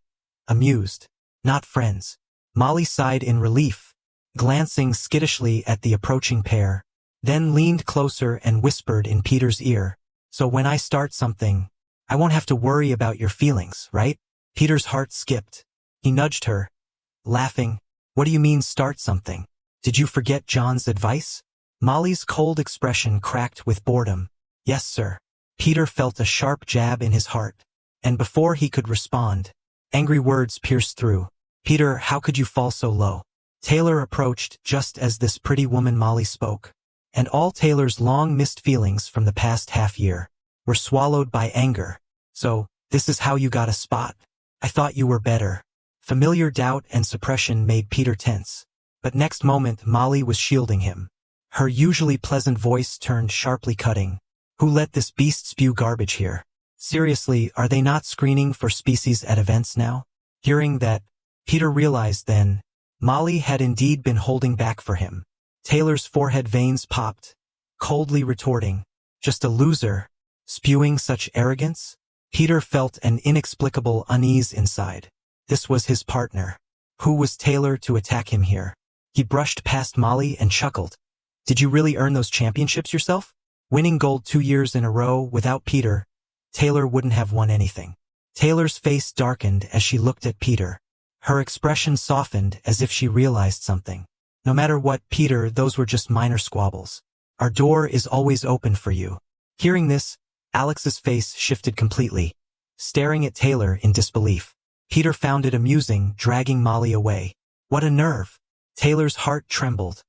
amused. Not friends. Molly sighed in relief, glancing skittishly at the approaching pair, then leaned closer and whispered in Peter's ear, "So when I start something, I won't have to worry about your feelings, right?" Peter's heart skipped. He nudged her, laughing. "What do you mean start something? Did you forget John's advice?" Molly's cold expression cracked with boredom. "Yes, sir." Peter felt a sharp jab in his heart, and before he could respond, angry words pierced through. "Peter, how could you fall so low?" Taylor approached just as this pretty woman Molly spoke, and all Taylor's long-missed feelings from the past half-year were swallowed by anger. "So, this is how you got a spot? I thought you were better." Familiar doubt and suppression made Peter tense, but next moment Molly was shielding him. Her usually pleasant voice turned sharply cutting. "Who let this beast spew garbage here? Seriously, are they not screening for species at events now?" Hearing that, Peter realized then, Molly had indeed been holding back for him. Taylor's forehead veins popped, coldly retorting, "Just a loser, spewing such arrogance?" Peter felt an inexplicable unease inside. This was his partner. Who was Taylor to attack him here? He brushed past Molly and chuckled. "Did you really earn those championships yourself? Winning gold 2 years in a row without Peter, Taylor wouldn't have won anything." Taylor's face darkened as she looked at Peter. Her expression softened as if she realized something. "No matter what, Peter, those were just minor squabbles. Our door is always open for you." Hearing this, Alex's face shifted completely, staring at Taylor in disbelief. Peter found it amusing, dragging Molly away. What a nerve! Taylor's heart trembled,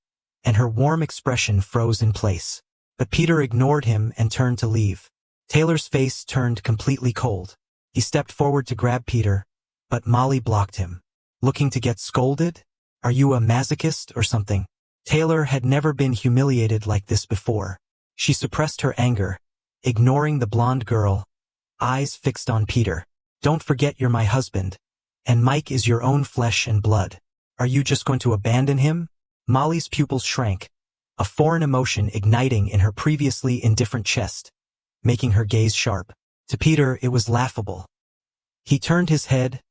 and her warm expression froze in place. But Peter ignored him and turned to leave. Taylor's face turned completely cold. He stepped forward to grab Peter, but Molly blocked him. "Looking to get scolded? Are you a masochist or something?" Taylor had never been humiliated like this before. She suppressed her anger, ignoring the blonde girl, eyes fixed on Peter. "Don't forget you're my husband, and Mike is your own flesh and blood. Are you just going to abandon him?" Molly's pupils shrank, a foreign emotion igniting in her previously indifferent chest, making her gaze sharp. To Peter, it was laughable. He turned his head,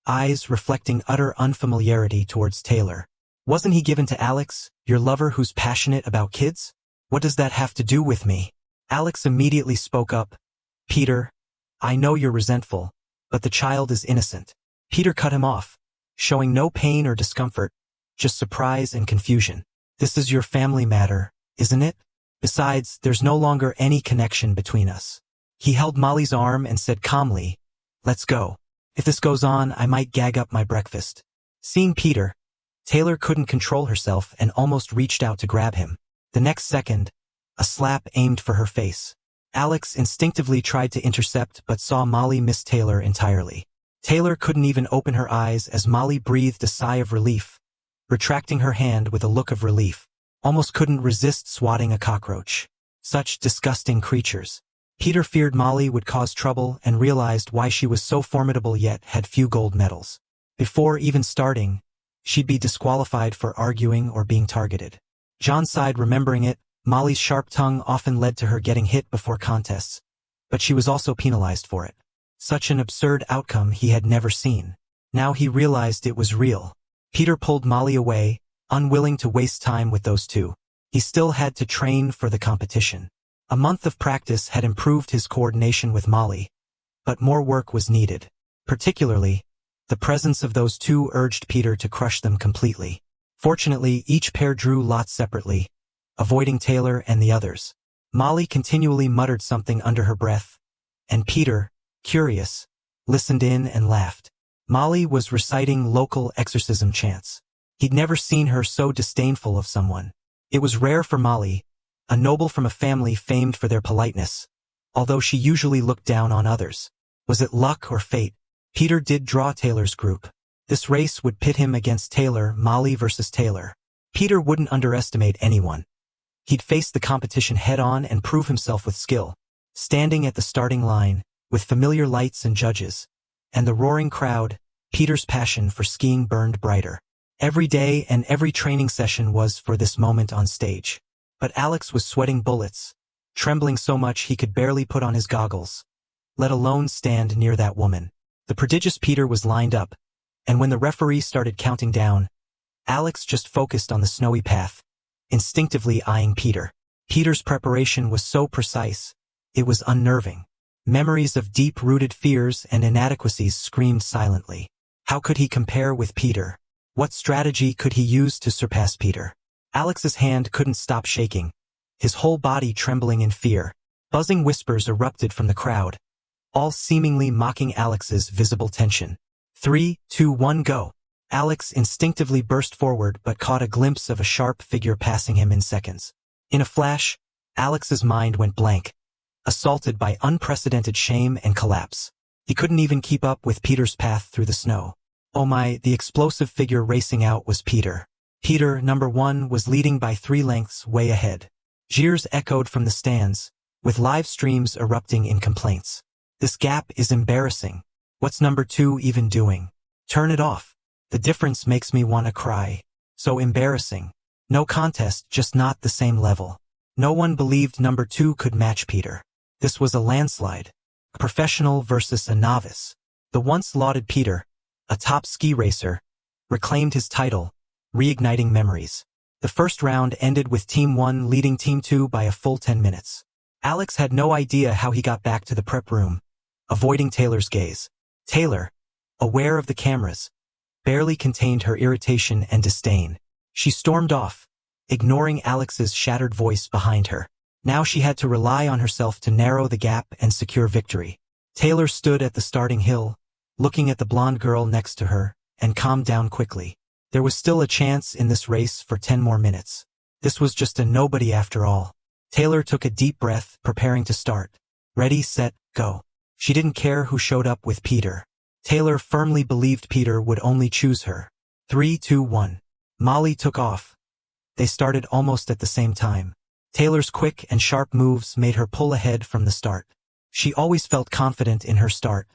eyes reflecting utter unfamiliarity towards Taylor. "Wasn't he given to Alex, your lover who's passionate about kids? What does that have to do with me?" Alex immediately spoke up. "Peter, I know you're resentful, but the child is innocent." Peter cut him off, showing no pain or discomfort, just surprise and confusion. "This is your family matter, isn't it? Besides, there's no longer any connection between us." He held Molly's arm and said calmly, "Let's go. If this goes on, I might gag up my breakfast." Seeing Peter, Taylor couldn't control herself and almost reached out to grab him. The next second, a slap aimed for her face. Alex instinctively tried to intercept but saw Molly miss Taylor entirely. Taylor couldn't even open her eyes as Molly breathed a sigh of relief, retracting her hand with a look of relief. Almost couldn't resist swatting a cockroach. Such disgusting creatures. Peter feared Molly would cause trouble and realized why she was so formidable yet had few gold medals. Before even starting, she'd be disqualified for arguing or being targeted. John sighed remembering it. Molly's sharp tongue often led to her getting hit before contests, but she was also penalized for it. Such an absurd outcome he had never seen. Now he realized it was real. Peter pulled Molly away, unwilling to waste time with those two. He still had to train for the competition. A month of practice had improved his coordination with Molly, but more work was needed. Particularly, the presence of those two urged Peter to crush them completely. Fortunately, each pair drew lots separately, avoiding Taylor and the others. Molly continually muttered something under her breath, and Peter, curious, listened in and laughed. Molly was reciting local exorcism chants. He'd never seen her so disdainful of someone. It was rare for Molly, a noble from a family famed for their politeness, although she usually looked down on others. Was it luck or fate? Peter did draw Taylor's group. This race would pit him against Taylor, Molly versus Taylor. Peter wouldn't underestimate anyone. He'd face the competition head-on and prove himself with skill. Standing at the starting line, with familiar lights and judges, and the roaring crowd, Peter's passion for skiing burned brighter. Every day and every training session was for this moment on stage. But Alex was sweating bullets, trembling so much he could barely put on his goggles, let alone stand near that woman. The prodigious Peter was lined up, and when the referee started counting down, Alex just focused on the snowy path, instinctively eyeing Peter. Peter's preparation was so precise, it was unnerving. Memories of deep-rooted fears and inadequacies screamed silently. How could he compare with Peter? What strategy could he use to surpass Peter? Alex's hand couldn't stop shaking, his whole body trembling in fear. Buzzing whispers erupted from the crowd, all seemingly mocking Alex's visible tension. 3, 2, 1, go. Alex instinctively burst forward but caught a glimpse of a sharp figure passing him in seconds. In a flash, Alex's mind went blank, assaulted by unprecedented shame and collapse. He couldn't even keep up with Peter's path through the snow. Oh my, the explosive figure racing out was Peter. Peter, number 1, was leading by 3 lengths way ahead. Jeers echoed from the stands, with live streams erupting in complaints. This gap is embarrassing. What's number 2 even doing? Turn it off. The difference makes me want to cry. So embarrassing. No contest, just not the same level. No one believed number 2 could match Peter. This was a landslide. A professional versus a novice. The once lauded Peter, a top ski racer, reclaimed his title, reigniting memories. The first round ended with Team 1 leading Team 2 by a full 10 minutes. Alex had no idea how he got back to the prep room, avoiding Taylor's gaze. Taylor, aware of the cameras, barely contained her irritation and disdain. She stormed off, ignoring Alex's shattered voice behind her. Now she had to rely on herself to narrow the gap and secure victory. Taylor stood at the starting hill, looking at the blonde girl next to her, and calmed down quickly. There was still a chance in this race for 10 more minutes. This was just a nobody after all. Taylor took a deep breath, preparing to start. Ready, set, go. She didn't care who showed up with Peter. Taylor firmly believed Peter would only choose her. 3, 2, 1. Molly took off. They started almost at the same time. Taylor's quick and sharp moves made her pull ahead from the start. She always felt confident in her start.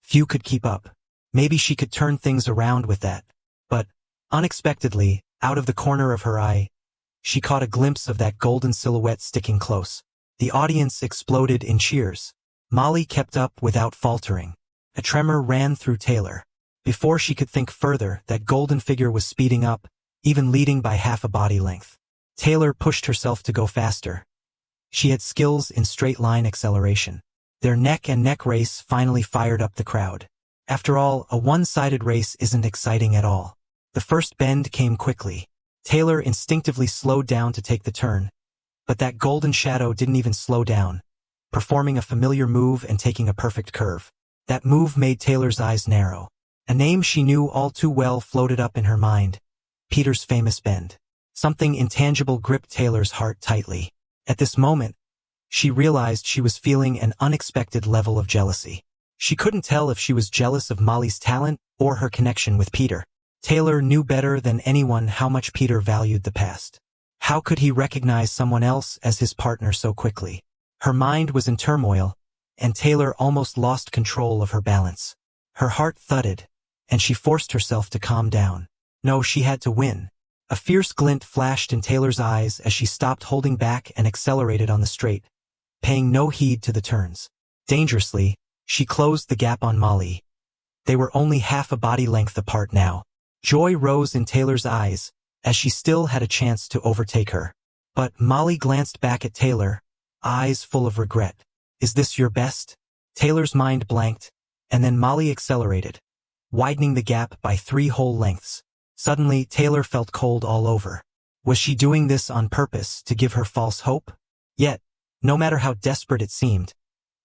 Few could keep up. Maybe she could turn things around with that. But, unexpectedly, out of the corner of her eye, she caught a glimpse of that golden silhouette sticking close. The audience exploded in cheers. Molly kept up without faltering. A tremor ran through Taylor. Before she could think further, that golden figure was speeding up, even leading by half a body length. Taylor pushed herself to go faster. She had skills in straight-line acceleration. Their neck-and-neck race finally fired up the crowd. After all, a one-sided race isn't exciting at all. The first bend came quickly. Taylor instinctively slowed down to take the turn. But that golden shadow didn't even slow down, performing a familiar move and taking a perfect curve. That move made Taylor's eyes narrow. A name she knew all too well floated up in her mind. Peter's famous bend. Something intangible gripped Taylor's heart tightly. At this moment, she realized she was feeling an unexpected level of jealousy. She couldn't tell if she was jealous of Molly's talent or her connection with Peter. Taylor knew better than anyone how much Peter valued the past. How could he recognize someone else as his partner so quickly? Her mind was in turmoil, and Taylor almost lost control of her balance. Her heart thudded, and she forced herself to calm down. No, she had to win. A fierce glint flashed in Taylor's eyes as she stopped holding back and accelerated on the straight, paying no heed to the turns. Dangerously, she closed the gap on Molly. They were only half a body length apart now. Joy rose in Taylor's eyes, as she still had a chance to overtake her. But Molly glanced back at Taylor, eyes full of regret. Is this your best? Taylor's mind blanked, and then Molly accelerated, widening the gap by 3 whole lengths. Suddenly, Taylor felt cold all over. Was she doing this on purpose to give her false hope? Yet, no matter how desperate it seemed,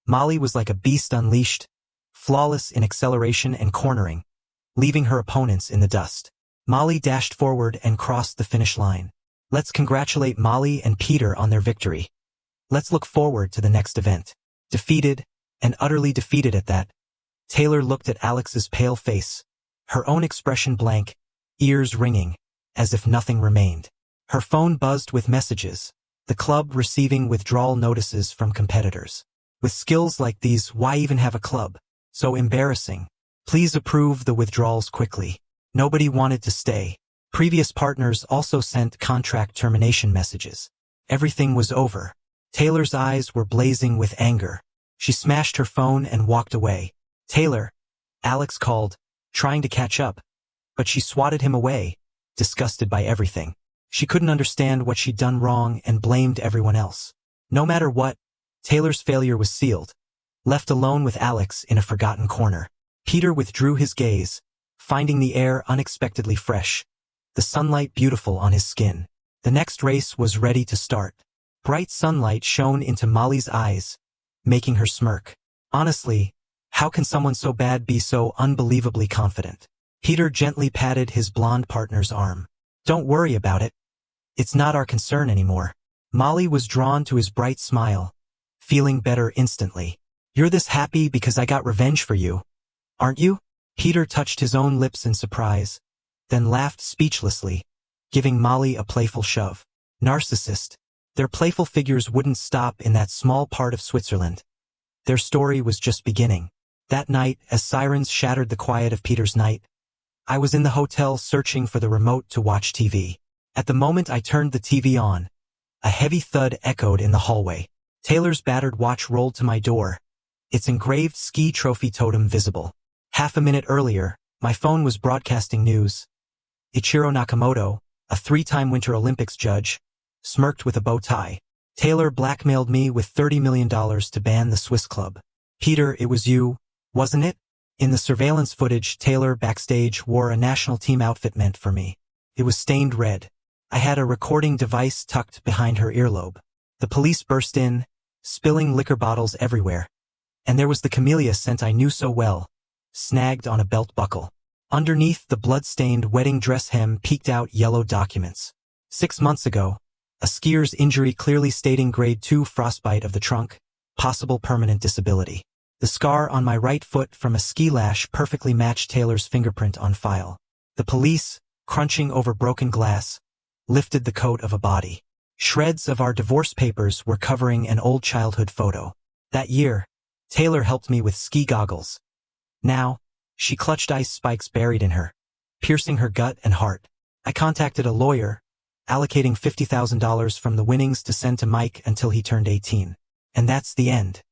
Molly was like a beast unleashed, flawless in acceleration and cornering, leaving her opponents in the dust. Molly dashed forward and crossed the finish line. Let's congratulate Molly and Peter on their victory. Let's look forward to the next event. Defeated, and utterly defeated at that, Taylor looked at Alex's pale face, her own expression blank, ears ringing, as if nothing remained. Her phone buzzed with messages, the club receiving withdrawal notices from competitors. With skills like these, why even have a club? So embarrassing. Please approve the withdrawals quickly. Nobody wanted to stay. Previous partners also sent contract termination messages. Everything was over. Taylor's eyes were blazing with anger. She smashed her phone and walked away. Taylor, Alex called, trying to catch up, but she swatted him away, disgusted by everything. She couldn't understand what she'd done wrong and blamed everyone else. No matter what, Taylor's failure was sealed. Left alone with Alex in a forgotten corner, Peter withdrew his gaze, finding the air unexpectedly fresh, the sunlight beautiful on his skin. The next race was ready to start. Bright sunlight shone into Molly's eyes, making her smirk. Honestly, how can someone so bad be so unbelievably confident? Peter gently patted his blonde partner's arm. Don't worry about it. It's not our concern anymore. Molly was drawn to his bright smile, feeling better instantly. You're this happy because I got revenge for you, aren't you? Peter touched his own lips in surprise, then laughed speechlessly, giving Molly a playful shove. Narcissist. Their playful figures wouldn't stop in that small part of Switzerland. Their story was just beginning. That night, as sirens shattered the quiet of Peter's night, I was in the hotel searching for the remote to watch TV. At the moment I turned the TV on, a heavy thud echoed in the hallway. Taylor's battered watch rolled to my door, its engraved ski trophy totem visible. Half a minute earlier, my phone was broadcasting news. Ichiro Nakamoto, a 3-time Winter Olympics judge, smirked with a bow tie. Taylor blackmailed me with $30 million to ban the Swiss club. Peter, it was you, wasn't it? In the surveillance footage, Taylor backstage wore a national team outfit meant for me. It was stained red. I had a recording device tucked behind her earlobe. The police burst in, spilling liquor bottles everywhere. And there was the camellia scent I knew so well, snagged on a belt buckle. Underneath the blood-stained wedding dress hem peeked out yellow documents. 6 months ago, a skier's injury clearly stating grade 2 frostbite of the trunk, possible permanent disability. The scar on my right foot from a ski lash perfectly matched Taylor's fingerprint on file. The police, crunching over broken glass, lifted the coat of a body. Shreds of our divorce papers were covering an old childhood photo. That year, Taylor helped me with ski goggles. Now, she clutched ice spikes buried in her, piercing her gut and heart. I contacted a lawyer, allocating $50,000 from the winnings to send to Mike until he turned 18. And that's the end.